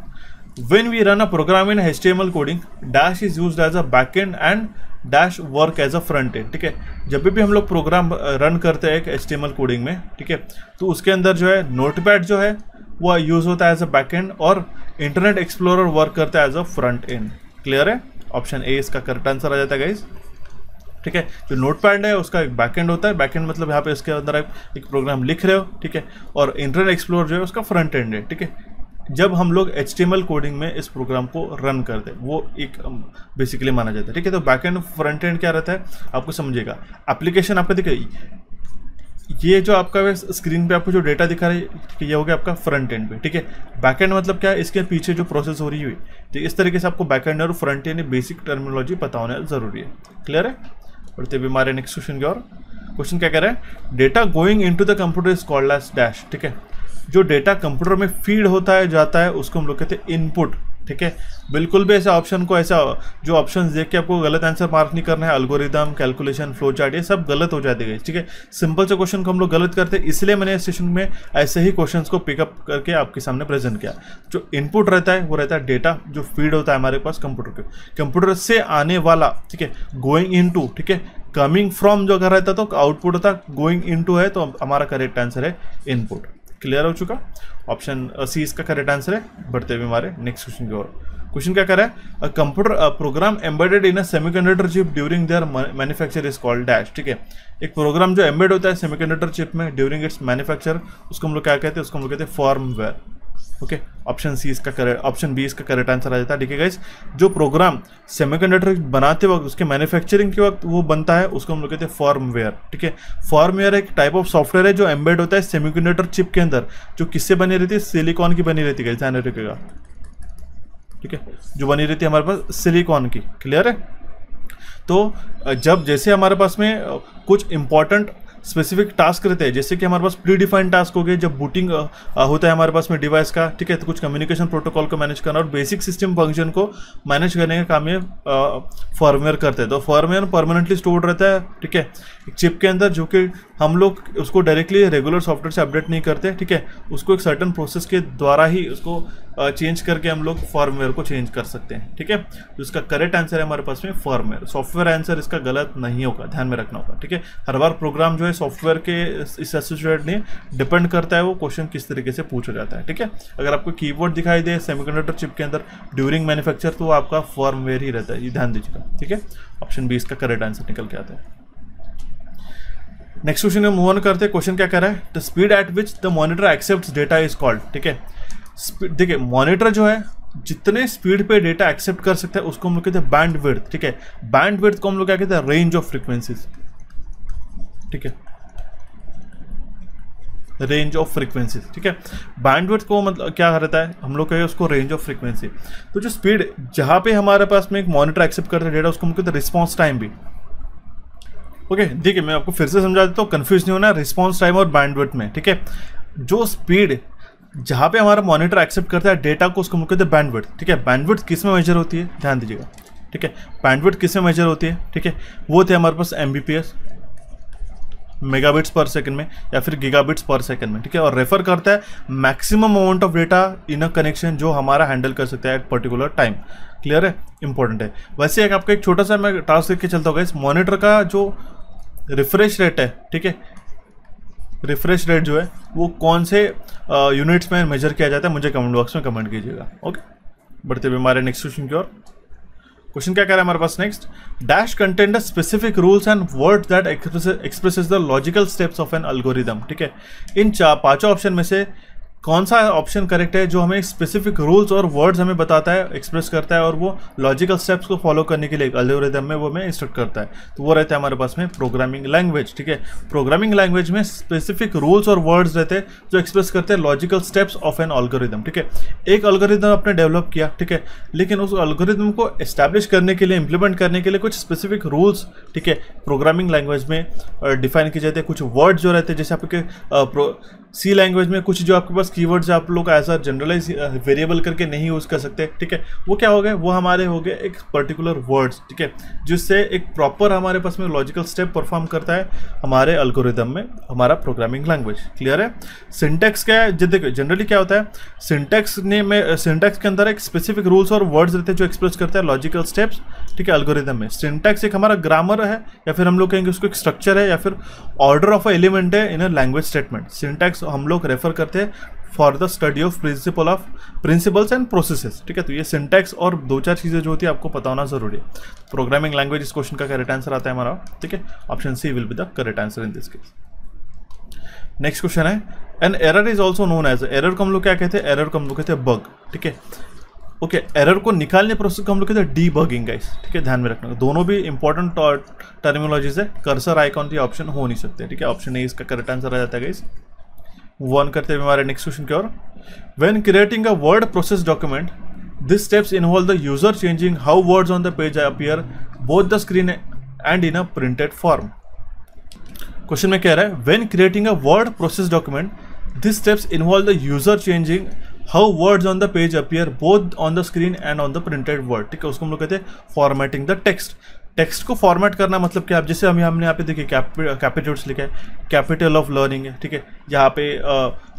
when we run a program in HTML coding dash is used as a backend and dash work as a front end, ठीक है। जब भी हम लोग प्रोग्राम रन करते हैं HTML कोडिंग में, ठीक है, तो उसके अंदर जो है नोटपैड जो है वो यूज होता है एज अ बैकएंड और इंटरनेट एक्सप्लोरर वर्क करता है as a front end. Clear है, ऑप्शन ए इसका करेक्ट आंसर आ जाता है गाइस, ठीक है। जो नोटपैड है उसका एक बैकएंड होता है, बैकएंड मतलब यहाँ पे इसके अंदर आप एक प्रोग्राम लिख रहे हो, ठीक है, और इंटरनेट एक्सप्लोरर जो है उसका फ्रंट एंड है, ठीक है। जब हम लोग HTML कोडिंग में इस प्रोग्राम को रन करते हैं वो एक बेसिकली माना जाता है, ठीक है। तो बैकएंड फ्रंट एंड क्या रहता है आपको समझिएगा। एप्लीकेशन आपका देखिए, ये जो आपका स्क्रीन पे आपको जो डेटा दिखा रहा है, ठीक है, ये हो गया आपका फ्रंट एंड पे, ठीक है। बैकएंड मतलब क्या है, इसके पीछे जो प्रोसेस हो रही हुई, तो इस तरीके से आपको बैकएंड और फ्रंट एंड बेसिक टर्मिनोलॉजी पता होना जरूरी है। क्लियर है, बढ़ते हुए हमारे नेक्स्ट क्वेश्चन की ओर। क्वेश्चन क्या कह रहा है, data going into the computer is called as dash, ठीक है। जो डेटा कंप्यूटर में फीड होता है जाता है उसको हम लोग कहते हैं इनपुट। ठीक है, बिल्कुल भी ऐसा ऑप्शन को ऐसा जो ऑप्शन देख के आपको गलत आंसर मार्क नहीं करना है। एल्गोरिदम, कैलकुलेशन, फ्लो चार्ट, ये सब गलत हो जाते हैं। ठीक है, सिंपल से क्वेश्चन को हम लोग गलत करते हैं, इसलिए मैंने इस सेशन में ऐसे ही क्वेश्चंस को पिकअप करके आपके सामने प्रेजेंट किया। जो इनपुट रहता है वो रहता है डेटा जो फीड होता है हमारे पास कंप्यूटर के, कंप्यूटर से आने वाला। ठीक है, गोइंग इनटू, ठीक है, कमिंग फ्रॉम जो अगर रहता तो आउटपुट होता, गोइंग इनटू है तो हमारा करेक्ट आंसर है इनपुट। क्लियर हो चुका? ऑप्शन सी इसका करेक्ट आंसर है। बढ़ते हुए हमारे नेक्स्ट क्वेश्चन की ओर। क्वेश्चन क्या कर रहा है? A computer program embedded in a semiconductor chip during their manufacture is called dash. ठीक है, एक प्रोग्राम जो एम्बेड होता है सेमीकंडक्टर चिप में ड्यूरिंग इट्स मैन्युफैक्चर, उसको हम लोग क्या कहते हैं? उसको हम लोग कहते हैं फर्मवेयर। ओके, ऑप्शन सी इसका करेक्ट, ऑप्शन बी इसका करेक्ट आंसर आ जाता है। ठीक है गाइस, जो प्रोग्राम सेमीकंडक्टर बनाते वक्त उसके मैन्युफैक्चरिंग के वक्त वो बनता है उसको हम लोग कहते हैं फर्मवेयर। ठीक है, फर्मवेयर एक टाइप ऑफ सॉफ्टवेयर है जो एम्बेड होता है सेमीकंडक्टर चिप के अंदर, जो किससे बनी रहती है? सिलिकॉन की बनी रहती है। ध्यान रखिएगा। ठीक है, जो बनी रहती है हमारे पास सिलिकॉन की। क्लियर है? तो जब जैसे हमारे पास में कुछ इंपॉर्टेंट स्पेसिफिक टास्क रहते हैं, जैसे कि हमारे पास प्री डिफाइंड टास्क हो गए, जब बूटिंग होता है हमारे पास में डिवाइस का। ठीक है, तो कुछ कम्युनिकेशन प्रोटोकॉल को मैनेज करना और बेसिक सिस्टम फंक्शन को मैनेज करने का काम ये फर्मवेयर करते हैं। तो फर्मवेयर परमानेंटली स्टोर्ड रहता है। ठीक है, एक चिप के अंदर, जो कि हम लोग उसको डायरेक्टली रेगुलर सॉफ्टवेयर से अपडेट नहीं करते। ठीक है, उसको एक सर्टन प्रोसेस के द्वारा ही उसको चेंज करके हम लोग फर्मवेयर को चेंज कर सकते हैं। ठीक है, तो इसका करेक्ट आंसर है हमारे पास में फर्मवेयर। सॉफ्टवेयर आंसर इसका गलत नहीं होगा, ध्यान में रखना होगा। ठीक है, हर बार प्रोग्राम जो है सॉफ्टवेयर के इस एसोसिएटेड नहीं डिपेंड करता है वो क्वेश्चन किस तरीके से पूछा जाता है। ठीक है, अगर आपको कीवर्ड दिखाई दे सेमीकंडक्टर चिप के अंदर ड्यूरिंग मैन्युफैक्चर, तो आपका फर्मवेयर ही रहता है, ये ध्यान दीजिएगा। ठीक है, ऑप्शन बी इसका करेक्ट आंसर निकल के आता है। नेक्स्ट क्वेश्चन में मूव ऑन करते हैं। क्वेश्चन क्या कर रहा है? The speed at which the monitor accepts data is called. ठीक है, देखिए मॉनिटर जो है जितने स्पीड पे डेटा एक्सेप्ट कर सकता है उसको हम लोग कहते हैं बैंडविड्थ। ठीक है, बैंडविड्थ को हम लोग क्या कहते हैं? Range of frequencies. ठीक है, रेंज ऑफ फ्रीक्वेंसीज। ठीक है, बैंडविड्थ को मतलब क्या रहता है? हम लोग कहें उसको रेंज ऑफ फ्रीक्वेंसी। तो जो स्पीड जहां पे हमारे पास में एक मॉनिटर एक्सेप्ट करता है डेटा, उसको हम कहते हैं रिस्पॉन्स टाइम भी। ओके, देखिए मैं आपको फिर से समझा देता हूँ, कंफ्यूज नहीं होना रिस्पॉन्स टाइम और बैंडविड्थ में। ठीक है, जो स्पीड जहां पे हमारा मॉनिटर एक्सेप्ट करता है डेटा को, उसको हम कहते हैं बैंडविड्थ। ठीक है, बैंडविड्थ किस में मेजर होती है? ध्यान दीजिएगा। ठीक है, बैंडविड्थ किस में मेजर होती है? ठीक है, वो थे हमारे पास एमबीपीएस, मेगाबिट्स पर सेकंड में, या फिर गीगाबिट्स पर सेकंड में। ठीक है, और रेफर करता है maximum amount of data in a connection जो हमारा हैंडल कर सकता है एट पर्टिकुलर टाइम। क्लियर है? इंपॉर्टेंट है। वैसे एक आपका एक छोटा सा मैं टास्क देख के चलता हूँ। इस मॉनिटर का जो रिफ्रेश रेट है, ठीक है, रिफ्रेश रेट जो है वो कौन से यूनिट्स में मेजर किया जाता है, मुझे कमेंट बॉक्स में कमेंट कीजिएगा। ओके, बढ़ते हुए हमारे नेक्स्ट क्वेश्चन की ओर। क्वेश्चन क्या कह रहा है हमारे पास? Next, dash content specific rules and words that expresses the logical steps of an algorithm. ठीक है, इन पांचों ऑप्शन में से कौन सा ऑप्शन करेक्ट है जो हमें स्पेसिफिक रूल्स और वर्ड्स हमें बताता है, एक्सप्रेस करता है, और वो लॉजिकल स्टेप्स को फॉलो करने के लिए एल्गोरिदम में वो हमें इंस्ट्रक्ट करता है? तो वो रहता है हमारे पास में प्रोग्रामिंग लैंग्वेज। ठीक है, प्रोग्रामिंग लैंग्वेज में स्पेसिफिक रूल्स और वर्ड्स रहते हैं जो एक्सप्रेस करते हैं logical steps of an algorithm. ठीक है, एक एल्गोरिदम आपने डेवलप किया, ठीक है, लेकिन उस एल्गोरिदम को एस्टैब्लिश करने के लिए, इंप्लीमेंट करने के लिए कुछ स्पेसिफिक रूल्स, ठीक है, प्रोग्रामिंग लैंग्वेज में डिफाइन किए जाते हैं। कुछ वर्ड जो रहते हैं, जैसे आपके सी लैंग्वेज में कुछ जो आपके पास कीवर्ड्स आप लोग एज अ जनरलाइज वेरिएबल करके नहीं यूज कर सकते। ठीक है, वो क्या हो गए? वो हमारे हो गए एक पर्टिकुलर वर्ड्स। ठीक है, जिससे एक प्रॉपर हमारे पास में लॉजिकल स्टेप परफॉर्म करता है हमारे एल्गोरिदम में हमारा प्रोग्रामिंग लैंग्वेज। क्लियर है? सिंटैक्स क्या है? देखिए जनरली क्या होता है, सिंटैक्स के अंदर एक स्पेसिफिक रूल्स और वर्ड्स रहते हैं जो एक्सप्रेस करते हैं लॉजिकल स्टेप्स। ठीक है, एल्गोरिदम में सिंटैक्स एक हमारा ग्रामर है, या फिर हम लोग कहेंगे उसको एक स्ट्रक्चर है, या फिर ऑर्डर ऑफ एलिमेंट है in a language statement. Syntax हम लोग रेफर करते हैं for the study of principles and processes. ठीक है, तो ये सिंटैक्स और दो चार चीज़ें जो होती है आपको पता होना जरूरी है। प्रोग्रामिंग लैंग्वेज इस क्वेश्चन का करेक्ट आंसर आता है हमारा। ठीक है, option C will be the correct answer in this case. Next question है, an error is also known as, error को हम लोग क्या कहते हैं? एरर को हम लोग कहते हैं बग। ठीक है, ओके, एरर को निकालने प्रोसेस को हम लोग कहते हैं डीबगिंग गाइस। ठीक है, ध्यान में रखना, दोनों भी इंपॉर्टेंट टर्मिनोलॉजीज है। कर्सर आइकॉन के ऑप्शन हो नहीं सकते। ठीक है, ऑप्शन ए इसका करेक्ट आंसर आ जाता है गाइस। वन करते हुए हमारे नेक्स्ट क्वेश्चन की ओर। When creating a word process document, this steps involve the user changing how words on the page appear both the screen and in a printed form. Question में कह रहा है, when creating a word process document, this steps involve the user changing how words on the page appear both on the screen and on the printed word. ठीक है, उसको हम लोग कहते हैं फॉर्मेटिंग द टेक्स्ट। टेक्स्ट को फॉर्मेट करना मतलब क्या, आप जैसे हमने यहाँ पे देखिए कैपिटल्स लिखा है, कैपिटल ऑफ लर्निंग है। ठीक है, यहाँ पे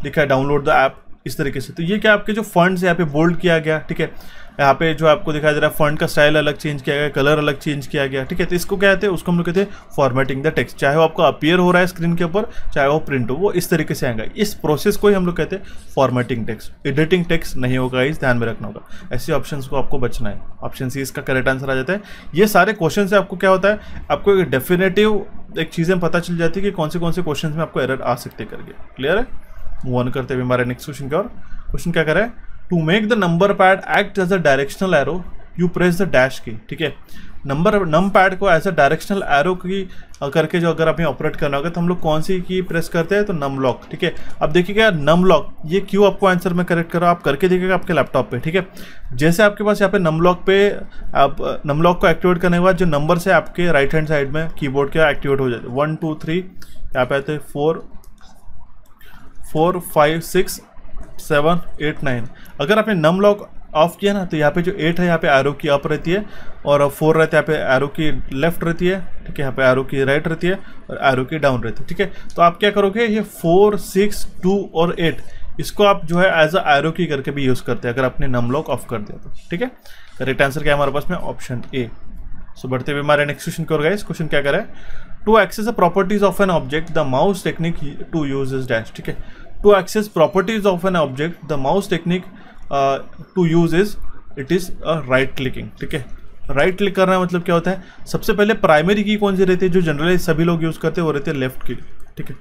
लिखा है डाउनलोड द ऐप, इस तरीके से। तो ये क्या आपके जो फंड्स यहाँ पे बोल्ड किया गया। ठीक है, यहाँ पे जो आपको दिखाई दे रहा है फंड का स्टाइल अलग चेंज किया गया, कलर अलग चेंज किया गया। ठीक है, तो इसको क्या कहते हैं, उसको हम लोग कहते हैं फॉर्मेटिंग द टेक्स्ट। चाहे वो आपका अपीयर हो रहा है स्क्रीन के ऊपर, चाहे वो प्रिंट हो, वो इस तरीके से आएगा। इस प्रोसेस को ही हम लोग कहते हैं फॉर्मेटिंग टेक्स्ट। एडिटिंग टेक्स्ट नहीं होगा, इस ध्यान में रखना होगा। ऐसे ऑप्शन को आपको बचना है। ऑप्शन सी इसका करेक्ट आंसर आ जाता है। ये सारे क्वेश्चन से आपको क्या होता है, आपको एक डेफिनेटिव एक चीज़ें पता चल जाती है कि कौन से क्वेश्चन में आपको एरर आ सकते करके। क्लियर है। मूव ऑन करते हुए हमारे नेक्स्ट क्वेश्चन की ओर। क्वेश्चन क्या करे, to make the number pad act as a directional arrow you press the dash key. ठीक है, नम पैड को as a directional arrow key करके जो अगर आपने ऑपरेट करना होगा तो हम लोग कौन सी की प्रेस करते हैं, तो नम लॉक। ठीक है, अब देखिएगा नम लॉक, ये क्यों आपको आंसर में करेक्ट करो, आप करके देखिएगा आपके लैपटॉप पे। ठीक है, जैसे आपके पास यहाँ पे नम लॉक पे आप नम लॉक को एक्टिवेट करने के बाद जो नंबर से आपके राइट हैंड साइड में कीबोर्ड के एक्टिवेट हो जाते हैं, 1 2 3 यहाँ पे आते हैं 4 5 6 7 8 9। अगर आपने नम लॉक ऑफ किया ना तो यहाँ पे जो 8 है यहाँ पे एरो की अप रहती है, और 4 रहता है यहाँ पे एरो की लेफ्ट रहती है। ठीक है, यहाँ पे एरो की राइट रहती है और एरो की डाउन रहती है। ठीक है, तो आप क्या करोगे, ये 4 6 2 और 8 इसको आप जो है एज अ एरो की करके भी यूज़ करते हैं अगर आपने नम लॉक ऑफ कर दिया तो। ठीक है, करेक्ट आंसर क्या है हमारे पास में, ऑप्शन ए। सो बढ़ते हुए हमारे नेक्स्ट क्वेश्चन की ओर गाइस। क्वेश्चन क्या करे, to access the properties of an object the mouse technique to use is dash. ठीक है, to access properties of an object the mouse technique to use is it is right clicking. ठीक है, राइट क्लिक करना मतलब क्या होता है, सबसे पहले प्राइमरी की कौन सी रहती है जो जनरली सभी लोग यूज करते हैं, वो रहती है लेफ्ट क्लिक। ठीक है,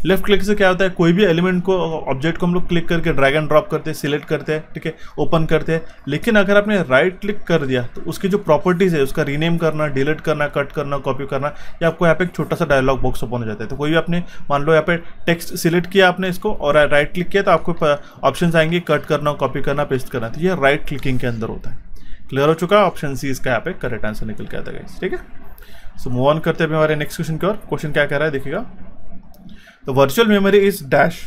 लेफ्ट क्लिक से क्या होता है, कोई भी एलिमेंट को ऑब्जेक्ट को हम लोग क्लिक करके ड्रैग एंड ड्रॉप करते हैं, सिलेक्ट करते हैं। ठीक है, ओपन करते हैं। लेकिन अगर आपने राइट क्लिक कर दिया तो उसकी जो प्रॉपर्टीज है उसका रीनेम करना, डिलीट करना, कट करना, कॉपी करना, ये आपको यहाँ पे एक छोटा सा डायलॉग बॉक्स ओपन हो जाता है। तो कोई भी आपने मान लो यहाँ पे टेक्स्ट सिलेक्ट किया आपने इसको और राइट क्लिक किया तो आपको ऑप्शन आएंगे कट करना, कॉपी करना, पेस्ट करना। तो ये राइट क्लिकिंग के अंदर होता है। क्लियर हो चुका, ऑप्शन सी इसका यहाँ पे करेक्ट आंसर निकल के आता है। ठीक है, सो मूव ऑन करते हैं हमारे नेक्स्ट क्वेश्चन की ओर। क्वेश्चन क्या कह रहा है देखिएगा, तो virtual memory is dash.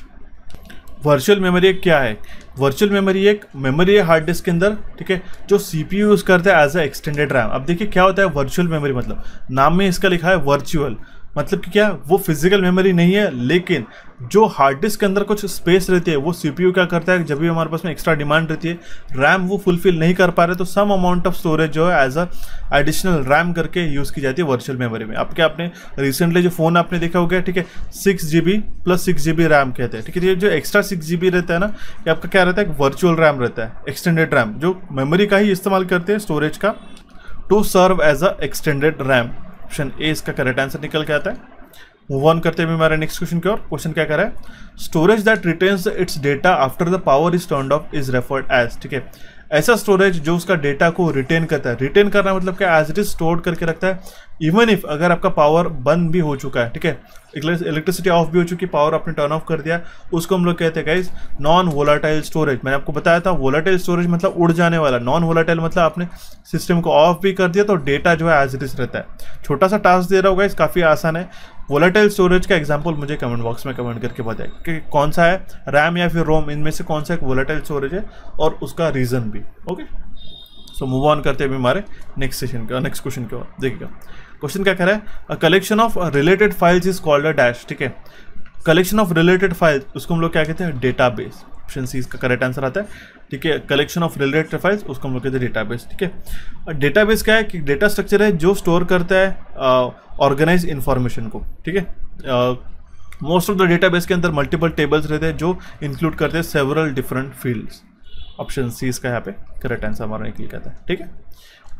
Virtual memory क्या है, वर्चुअल मेमोरी एक मेमोरी है हार्ड डिस्क के अंदर। ठीक है, जो सीपीयू यूज करता है एज अ एक्सटेंडेड रैम। अब देखिए क्या होता है वर्चुअल मेमोरी, मतलब नाम में इसका लिखा है वर्चुअल, मतलब कि क्या, वो फिजिकल मेमोरी नहीं है, लेकिन जो हार्ड डिस्क के अंदर कुछ स्पेस रहती है वो सीपीयू क्या करता है, जब भी हमारे पास में एक्स्ट्रा डिमांड रहती है, रैम वो फुलफिल नहीं कर पा रहे तो सम अमाउंट ऑफ स्टोरेज जो है एज अ एडिशनल रैम करके यूज़ की जाती है वर्चुअल मेमोरी में। अब क्या आपने रिसेंटली जो फ़ोन आपने देखा होगा, ठीक है, 6 GB + 6 GB रैम कहते हैं। ठीक है, ये जो एक्स्ट्रा 6 GB रहता है ना, ये आपका क्या रहता है, वर्चुअल रैम रहता है, एक्सटेंडेड रैम, जो मेमोरी का ही इस्तेमाल करते हैं स्टोरेज का, to serve as a extended RAM. Option A इसका करेक्ट आंसर निकल के आता है। मूव ऑन करते हुए हमारे नेक्स्ट क्वेश्चन की ओर। क्वेश्चन क्या कर रहा है, storage that retains its data after the power is turned off is referred as. ठीक है, ऐसा स्टोरेज जो उसका डेटा को रिटेन करता है। रिटेन करना मतलब क्या, एज इट इज स्टोर करके रखता है इवन इफ अगर आपका पावर बंद भी हो चुका है। ठीक है, इलेक्ट्रिसिटी ऑफ भी हो चुकी, पावर आपने टर्न ऑफ कर दिया, उसको हम लोग कहते हैं गाइस नॉन वोलाटाइल स्टोरेज। मैंने आपको बताया था वोलाटाइल स्टोरेज मतलब उड़ जाने वाला, नॉन वोलाटाइल मतलब आपने सिस्टम को ऑफ भी कर दिया तो डेटा जो है एज इट इज रहता है। छोटा सा टास्क दे रहा होगा, इस काफ़ी आसान है। वोलाटाइल स्टोरेज का एग्जांपल मुझे कमेंट बॉक्स में कमेंट करके बताएं कि कौन सा है, रैम या फिर रोम, इनमें से कौन सा एक वोलाटाइल स्टोरेज है और उसका रीज़न भी। ओके, सो मूव ऑन करते हैं हमारे नेक्स्ट सेशन का, नेक्स्ट क्वेश्चन की ओर। देखिएगा क्वेश्चन क्या कह रहा है, अ collection of related files is called a dash. ठीक है, कलेक्शन ऑफ रिलेटेड फाइल्स उसको हम लोग क्या कहते हैं, डेटाबेस। ऑप्शन सी इसका करेक्ट आंसर आता है। ठीक है, कलेक्शन ऑफ रिलेटेड फाइल्स उसको हम लोग कहते हैं डेटाबेस। ठीक है, डेटाबेस क्या है कि डेटा स्ट्रक्चर है जो स्टोर करता है ऑर्गेनाइज इन्फॉर्मेशन को। ठीक है, मोस्ट ऑफ द डेटाबेस के अंदर मल्टीपल टेबल्स रहते हैं जो इंक्लूड करते हैं several different fields. Option C इसका यहाँ पे करेक्ट आंसर हमारा निकल के आता है। ठीक है,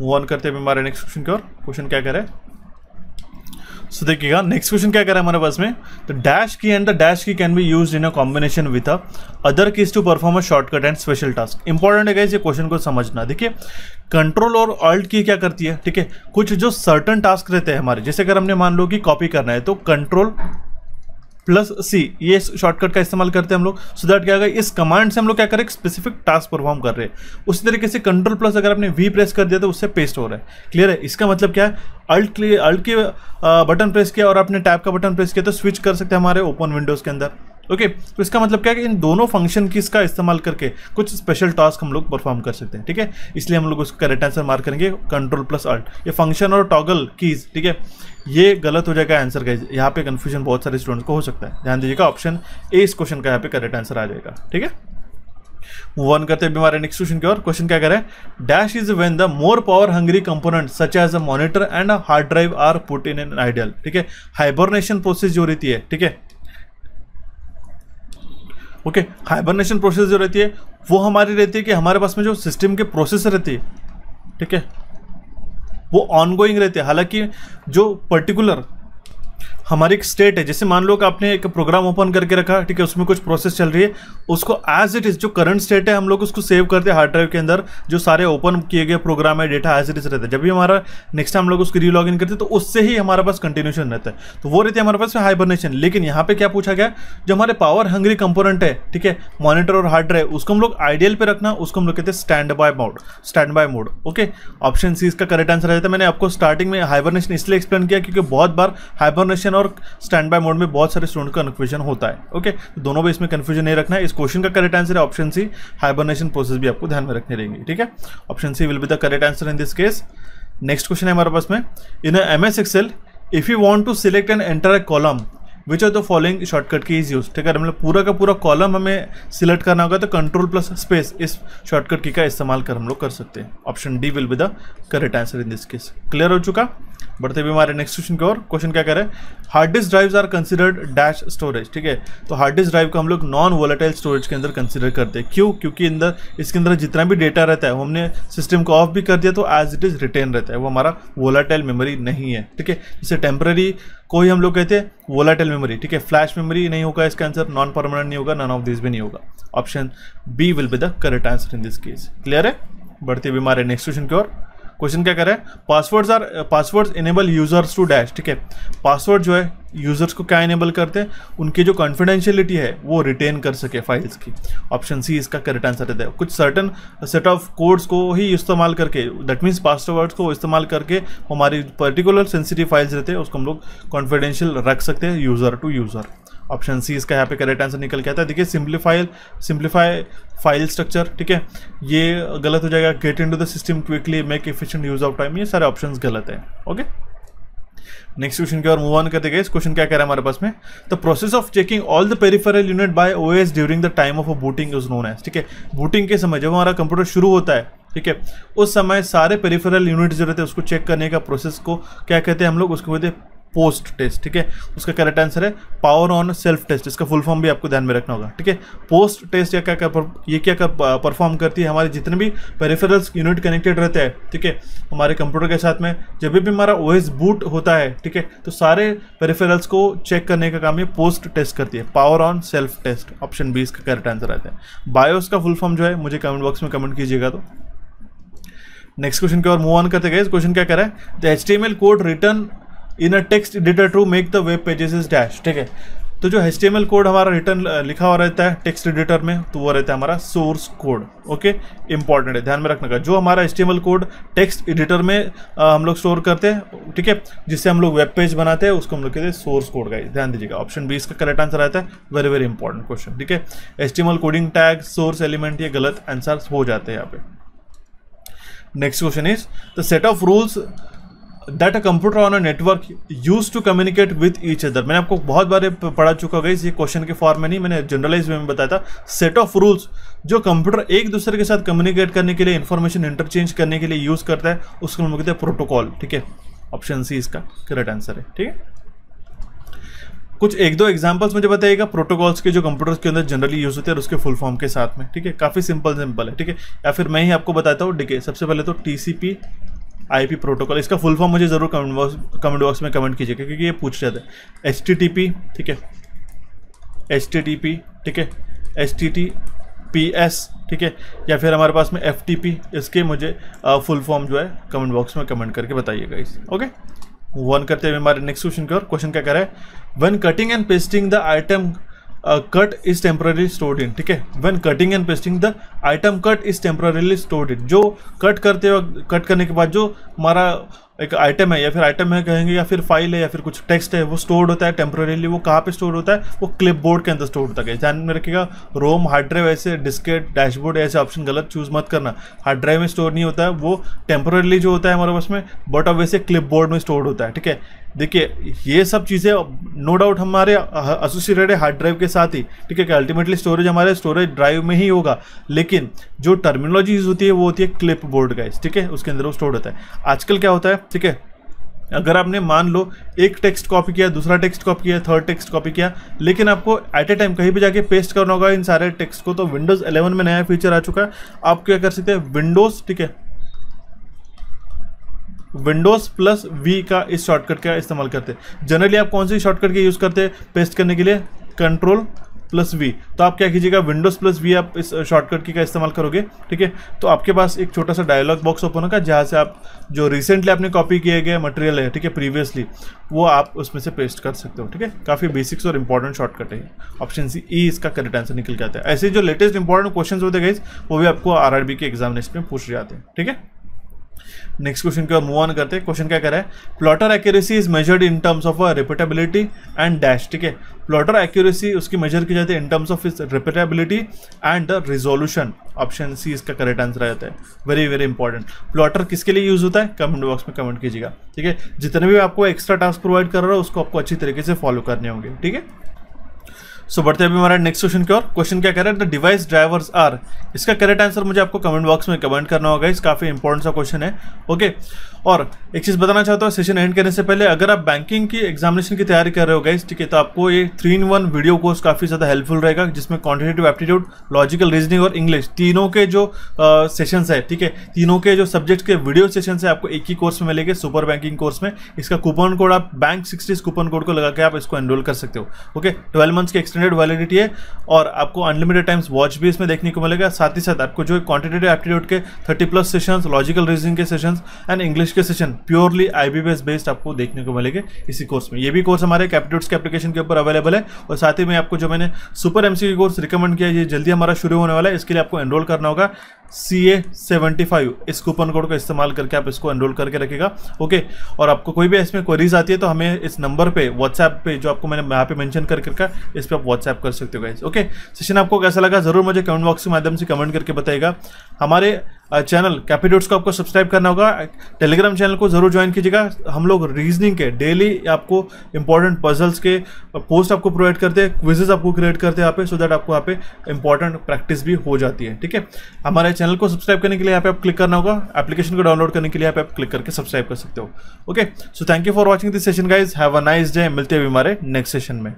मूव ऑन करते हैं हमारे नेक्स्ट क्वेश्चन की ओर। क्वेश्चन क्या कह रहा है, सो देखिएगा नेक्स्ट क्वेश्चन क्या कर रहा है हमारे पास में, तो dash key and the dash key can be used in a combination with other keys to perform a shortcut and special task. Important है गाइस ये क्वेश्चन को समझना। देखिए कंट्रोल और ऑल्ट की क्या करती है, ठीक है, कुछ जो सर्टन टास्क रहते हैं हमारे, जैसे अगर हमने मान लो कि कॉपी करना है तो कंट्रोल +C ये शॉर्टकट का इस्तेमाल करते हैं हम लोग, सो दैट क्या होगा, इस कमांड से हम लोग क्या करें, एक स्पेसिफिक टास्क परफॉर्म कर रहे हैं। उसी तरीके से कंट्रोल+ अगर आपने V प्रेस कर दिया तो उससे पेस्ट हो रहा है। क्लियर है, इसका मतलब क्या है, अल्ट के बटन प्रेस किया और आपने टैब का बटन प्रेस किया तो स्विच कर सकते हैं हमारे ओपन विंडोज़ के अंदर। ओके तो इसका मतलब क्या है कि इन दोनों फंक्शन कीज का इस्तेमाल करके कुछ स्पेशल टास्क हम लोग परफॉर्म कर सकते हैं, ठीक है। इसलिए हम लोग उसको करेक्ट आंसर मार्क करेंगे Ctrl+Alt। ये फंक्शन और टॉगल कीज, ठीक है, ये गलत हो जाएगा आंसर का। यहाँ पे कंफ्यूजन बहुत सारे स्टूडेंट्स को हो सकता है, ध्यान दीजिएगा। ऑप्शन ए इस क्वेश्चन का यहाँ पे करेक्ट आंसर आ जाएगा, ठीक है। मूव ऑन करते हैं हमारे नेक्स्ट क्वेश्चन की ओर। क्वेश्चन क्या करें, dash is when the more power hungry component such as a monitor and a hard drive are put in an ideal, ठीक है। हाइबरनेशन प्रोसेस जो रहती है, ठीक है, ओके, हाइबरनेशन प्रोसेस जो रहती है वो हमारी रहती है कि हमारे पास में जो सिस्टम के प्रोसेस रहती है, ठीक है, वो ऑनगोइंग रहते हैं। हालांकि जो पर्टिकुलर हमारी एक स्टेट है, जैसे मान लो कि आपने एक प्रोग्राम ओपन करके रखा, ठीक है, उसमें कुछ प्रोसेस चल रही है, उसको एज इट इज जो करंट स्टेट है हम लोग उसको सेव करते हैं हार्ड ड्राइव के अंदर। जो सारे ओपन किए गए प्रोग्राम है, डेटा एज इट इज रहता है। जब भी हमारा नेक्स्ट टाइम हम लोग उसको रीलॉग इन करते हैं तो उससे ही हमारे पास कंटिन्यूशन रहता है, तो वो रहती है हमारे पास हाइबरनेशन। लेकिन यहाँ पे क्या पूछा गया, जो हमारे पावर हंग्री कंपोनेंट है, ठीक है, मॉनिटर और हार्ड ड्राइव, उसको हम लोग आइडियल पे रखना, उसको हम लोग कहते हैं standby mode, okay. Option C इसका करेक्ट आंसर रहता है। मैंने आपको स्टार्टिंग में हाइबरनेशन इसलिए एक्सप्लेन किया क्योंकि बहुत बार हाइबरनेशन और स्टैंड बाय मोड में बहुत सारे स्टूडेंट का कन्फ्यूजन होता है, ओके। तो दोनों में इसमें कन्फ्यूजन नहीं रखना है। इस क्वेश्चन का करेक्ट आंसर है ऑप्शन सी, हाइबरनेशन प्रोसेस भी आपको ध्यान में रखनी रहेगी, ठीक है। Option C will be the correct answer in this case. Next question है हमारे पास में, in MS Excel if you want to select an entire column which are the following shortcut key is use, ठीक है। मतलब पूरा का पूरा कॉलम हमें सिलेक्ट करना होगा तो Ctrl+Space इस शॉर्टकट की का इस्तेमाल कर हम लोग कर सकते हैं। Option D will be the correct answer in this case. Clear हो चुका। बढ़ते हुए हमारे नेक्स्ट क्वेश्चन की ओर। क्वेश्चन क्या कह रहे हैं, hard disk drives are considered dash storage, ठीक है। तो हार्ड डिस्क ड्राइव को हम लोग नॉन वोलेटाइल स्टोरेज के अंदर कंसिडर करते हैं। क्यों? क्योंकि इसके अंदर जितना भी डेटा रहता है वो हमने सिस्टम को ऑफ भी कर दिया तो एज इट इज रिटेन रहता है, वो हमारा वोलेटाइल मेमोरी नहीं है, ठीक है। इसे टेम्पररी को ही हम लोग कहते हैं वोलेटाइल मेमोरी, ठीक है। फ्लैश मेमोरी नहीं होगा इसका आंसर, नॉन परमानेंट नहीं होगा, नन ऑफ दिस भी नहीं होगा। Option B will be the correct answer in this case. Clear है। बढ़ते हुए हमारे नेक्स्ट क्वेश्चन की ओर। क्वेश्चन क्या करें, passwords enable users to dash, ठीक है। पासवर्ड जो है यूजर्स को क्या इनेबल करते हैं, उनकी जो कॉन्फिडेंशियलिटी है वो रिटेन कर सके फाइल्स की। ऑप्शन सी इसका करेक्ट आंसर रहता है। कुछ सर्टन सेट ऑफ कोड्स को ही इस्तेमाल करके, दैट मीन्स पासवर्ड्स को इस्तेमाल करके हमारी पर्टिकुलर सेंसिटिव फाइल्स रहते हैं उसको हम लोग कॉन्फिडेंशियल रख सकते हैं user to user. Option C इसका यहाँ पे करेक्ट आंसर निकल के आता है। देखिए सिंप्लीफाई फाइल स्ट्रक्चर, ठीक है, ये गलत हो जाएगा। Get into the system quickly, make efficient use of time, ये सारे ऑप्शंस गलत हैं, ओके। नेक्स्ट क्वेश्चन की ओर मूव ऑन करते गए। इस क्वेश्चन क्या कह रहा है हमारे पास में, the process of checking all the peripheral unit by OS during the time of a booting is known as, ठीक है। बूटिंग के समय जब हमारा कंप्यूटर शुरू होता है, ठीक है, उस समय सारे पेरिफेरल यूनिट जो रहते हैं उसको चेक करने का प्रोसेस को क्या कहते हैं हम लोग, उसको कहते हैं पोस्ट टेस्ट, ठीक है। उसका करेक्ट आंसर है पावर ऑन सेल्फ टेस्ट। इसका फुल फॉर्म भी आपको ध्यान में रखना होगा, ठीक है। पोस्ट टेस्ट या क्या परफॉर्म करती है, हमारे जितने भी पेरिफेरल्स यूनिट कनेक्टेड रहते हैं, ठीक है, हमारे कंप्यूटर के साथ में जब भी हमारा OS बूट होता है, ठीक है, तो सारे पेरिफेरल्स को चेक करने का काम ये पोस्ट टेस्ट करती है, power on self test. Option B इसका करेक्ट आंसर आता है। बायोस का फुल फॉर्म जो है मुझे कमेंट बॉक्स में कमेंट कीजिएगा। तो नेक्स्ट क्वेश्चन की ओर मूव ऑन करते गए। क्वेश्चन क्या कह रहा है, the HTML code written in a text editor to make the web pages is dash, ठीक है। तो जो HTML कोड हमारा रिटर्न लिखा हुआ रहता है टेक्स्ट एडिटर में, तो वो रहता है हमारा सोर्स कोड, ओके। इंपॉर्टेंट है, ध्यान में रखने का। जो हमारा HTML कोड टेक्स्ट एडिटर में हम लोग स्टोर करते हैं, ठीक है, जिससे हम लोग वेब पेज बनाते हैं, उसको हम लोग कहते हैं सोर्स कोड, गाइस ध्यान दीजिएगा। ऑप्शन बी इसका करेक्ट आंसर आता है। वेरी वेरी इंपॉर्टेंट क्वेश्चन, ठीक है। HTML coding tag, source element, ये गलत आंसर हो जाते हैं यहाँ पे। Next question is the set of rules that a computer on a network use to communicate with each other. मैंने आपको बहुत बार पढ़ा चुका होगा, ये क्वेश्चन के फॉर्म में नहीं, मैंने जनरलाइज वे में बताया था। सेट ऑफ रूल्स जो कंप्यूटर एक दूसरे के साथ कम्युनिकेट करने के लिए, इंफॉर्मेशन इंटरचेंज करने के लिए यूज करता है, उसको हम कहते हैं प्रोटोकॉल, ठीक है। ऑप्शन सी इसका करेक्ट आंसर है, ठीक है। कुछ एक दो एग्जांपल्स मुझे बताइएगा प्रोटोकॉल्स के जो कंप्यूटर्स के अंदर जनरली यूज होते हैं और उसके फुल फॉर्म के साथ में, ठीक है। काफी सिंपल है, ठीक है, या फिर मैं ही आपको बताता हूँ, ठीक है। सबसे पहले तो TCP IP प्रोटोकॉल, इसका फुल फॉर्म मुझे जरूर कमेंट बॉक्स में कमेंट कीजिएगा क्योंकि ये पूछ जाता है। HTTP, ठीक है, HTTP, ठीक है, HTTPS, ठीक है, या फिर हमारे पास में FTP, इसके मुझे फुल फॉर्म जो है कमेंट बॉक्स में कमेंट करके बताइएगा इस, ओके। वन करते हुए हमारे नेक्स्ट क्वेश्चन की ओर। क्वेश्चन क्या कर रहा है, when cutting and pasting the item cut is temporary stored in, ठीक है। When cutting and pasting the item cut is temporarily stored in, जो कट करते वक्त, कट करने के बाद जो हमारा एक आइटम है या फिर आइटम है कहेंगे, या फिर फाइल है या फिर कुछ टेक्स्ट है, वो स्टोर्ड होता है टेम्पोरेली। वो कहाँ पे स्टोर होता है? वो क्लिपबोर्ड के अंदर स्टोर होता है। ध्यान में रखिएगा, रोम, हार्ड ड्राइव, ऐसे डिस्केट, डैशबोर्ड ऐसे ऑप्शन गलत चूज मत करना। हार्ड ड्राइव में स्टोर नहीं होता है, वो टेम्पोरेली जो होता है हमारे पास में, बट अब वैसे क्लिपबोर्ड में स्टोर होता है। ठीक है, देखिए ये सब चीज़ें नो डाउट हमारे एसोसिएटेड है हार्ड ड्राइव के साथ ही। ठीक है, कि अल्टीमेटली स्टोरेज हमारे स्टोरेज ड्राइव में ही होगा, लेकिन जो टर्मिनोलॉजी यूज होती है वो होती है क्लिपबोर्ड गाइस। ठीक है, उसके अंदर वो स्टोर होता है। आजकल क्या होता है, ठीक है, अगर आपने मान लो एक टेक्स्ट कॉपी किया, दूसरा टेक्स्ट कॉपी किया, थर्ड टेक्स्ट कॉपी किया, लेकिन आपको एट ए टाइम कहीं भी जाके पेस्ट करना होगा इन सारे टेक्स्ट को, तो विंडोज 11 में नया फीचर आ चुका है। आप क्या कर सकते हैं, विंडोज, ठीक है, विंडोज प्लस वी का इस शॉर्टकट का इस्तेमाल करते हैं। जनरली आप कौन सी शॉर्टकट के यूज करते हैं पेस्ट करने के लिए? Control plus V. तो आप क्या कीजिएगा, विंडोज प्लस वी आप इस शॉर्टकट की का इस्तेमाल करोगे। ठीक है, तो आपके पास एक छोटा सा डायलॉग बॉक्स ओपन होगा जहाँ से आप जो रिसेंटली आपने कॉपी किए गए मटेरियल है, ठीक है, प्रीवियसली, वो आप उसमें से पेस्ट कर सकते हो। ठीक है, काफ़ी बेसिक्स और इंपॉर्टेंट शॉर्टकट है। ऑप्शन सी ई इसका करेक्ट आंसर निकल के आता है। ऐसे जो लेटेस्ट इंपॉर्टेंट क्वेश्चन होते हैं वो भी आपको आरआरबी के एग्जामिनेशन में पूछ जाते हैं। ठीक है, नेक्स्ट क्वेश्चन की ओर मूव ऑन करते हैं। क्वेश्चन क्या कह रहा है, plotter accuracy is measured in terms of repeatability and dash. ठीक है, प्लॉटर एक्यूरेसी उसकी मेजर की जाती है इन टर्म्स ऑफ इस repeatability and the resolution. Option C इसका करेक्ट आंसर रहता है। Very very important. प्लॉटर किसके लिए यूज होता है, कमेंट बॉक्स में कमेंट कीजिएगा। ठीक है, जितने भी आपको एक्स्ट्रा टास्क प्रोवाइड कर रहा है उसको आपको अच्छी तरीके से फॉलो करने होंगे। ठीक है, सो बढ़ते हैं अभी हमारा नेक्स्ट क्वेश्चन की ओर। क्वेश्चन क्या कह रहा है, द डिवाइस ड्राइवर्स आर। इसका करेक्ट आंसर मुझे आपको कमेंट बॉक्स में कमेंट करना होगा। इस काफी इंपॉर्टेंट सा क्वेश्चन है। ओके, और एक चीज बताना चाहता हूँ सेशन एंड करने से पहले, अगर आप बैंकिंग की एग्जामिनेशन की तैयारी कर रहे हो गाइस, ठीक है, तो आपको ये 3-in-1 वीडियो कोर्स काफी ज्यादा हेल्पफुल रहेगा, जिसमें क्वांटिटेटिव एप्टीट्यूड, लॉजिकल रीजनिंग और इंग्लिश तीनों के जो सेशंस है, ठीक है, तीनों के जो सब्जेक्ट के वीडियो सेशंस है आपको एक ही कोर्स में मिलेंगे, सुपर बैंकिंग कोर्स में। इसका कूपन कोड आप बैंक 60 कूपन कोड को लगा के आप इसको एनरोल कर सकते हो। ओके, 12 मंथ्स की एक्सटेंडेड वैलिडिटी है और आपको अनलिमिटेड टाइम्स वॉच भी इसमें देखने को मिलेगा। साथ ही साथ आपको जो क्वांटिटेटिव एप्टीट्यूड के 30+ सेशंस, लॉजिकल रीजनिंग के सेशंस एंड इंग्लिश के सेशन प्योरली IBPS बेस्ड आपको देखने को मिलेंगे इसी कोर्स में। ये भी कोर्स हमारे कैप्टिट्यूड्स के एप्लीकेशन के ऊपर अवेलेबल है। और साथ ही में आपको जो मैंने सुपर MCQ कोर्स रिकमेंड किया, ये जल्दी हमारा शुरू होने वाला है। इसके लिए आपको एनरोल करना होगा CA75, इस कूपन कोड का इस्तेमाल करके आप इसको एनरोल करके रखेगा। ओके, और आपको कोई भी इसमें क्वेरीज आती है तो हमें इस नंबर पे व्हाट्सएप पे, जो आपको मैंने यहाँ पे मेंशन करके रखा, इस पे आप व्हाट्सएप कर सकते हो गाइस। ओके, सेशन आपको कैसा लगा जरूर मुझे कमेंट बॉक्स के माध्यम से कमेंट करके बताइएगा। हमारे चैनल कैपिट्यूड्स को आपको सब्सक्राइब करना होगा। टेलीग्राम चैनल को जरूर ज्वाइन कीजिएगा। हम लोग रीजनिंग के डेली आपको इंपॉर्टेंट पजल्स के पोस्ट आपको प्रोवाइड करते हैं, क्विजेज आपको क्रिएट करते हैं यहाँ पे, सो दैट आपको यहाँ पे इंपॉर्टेंट प्रैक्टिस भी हो जाती है। ठीक है, हमारे चैनल को सब्सक्राइब करने के लिए यहाँ पे आप क्लिक करना होगा। एप्लीकेशन को डाउनलोड करने के लिए यहाँ पे आप क्लिक करके सब्सक्राइब कर सकते हो। Okay, so thank you for watching this session guys. Have a nice day. मिलते हैं हमारे नेक्स्ट सेशन में।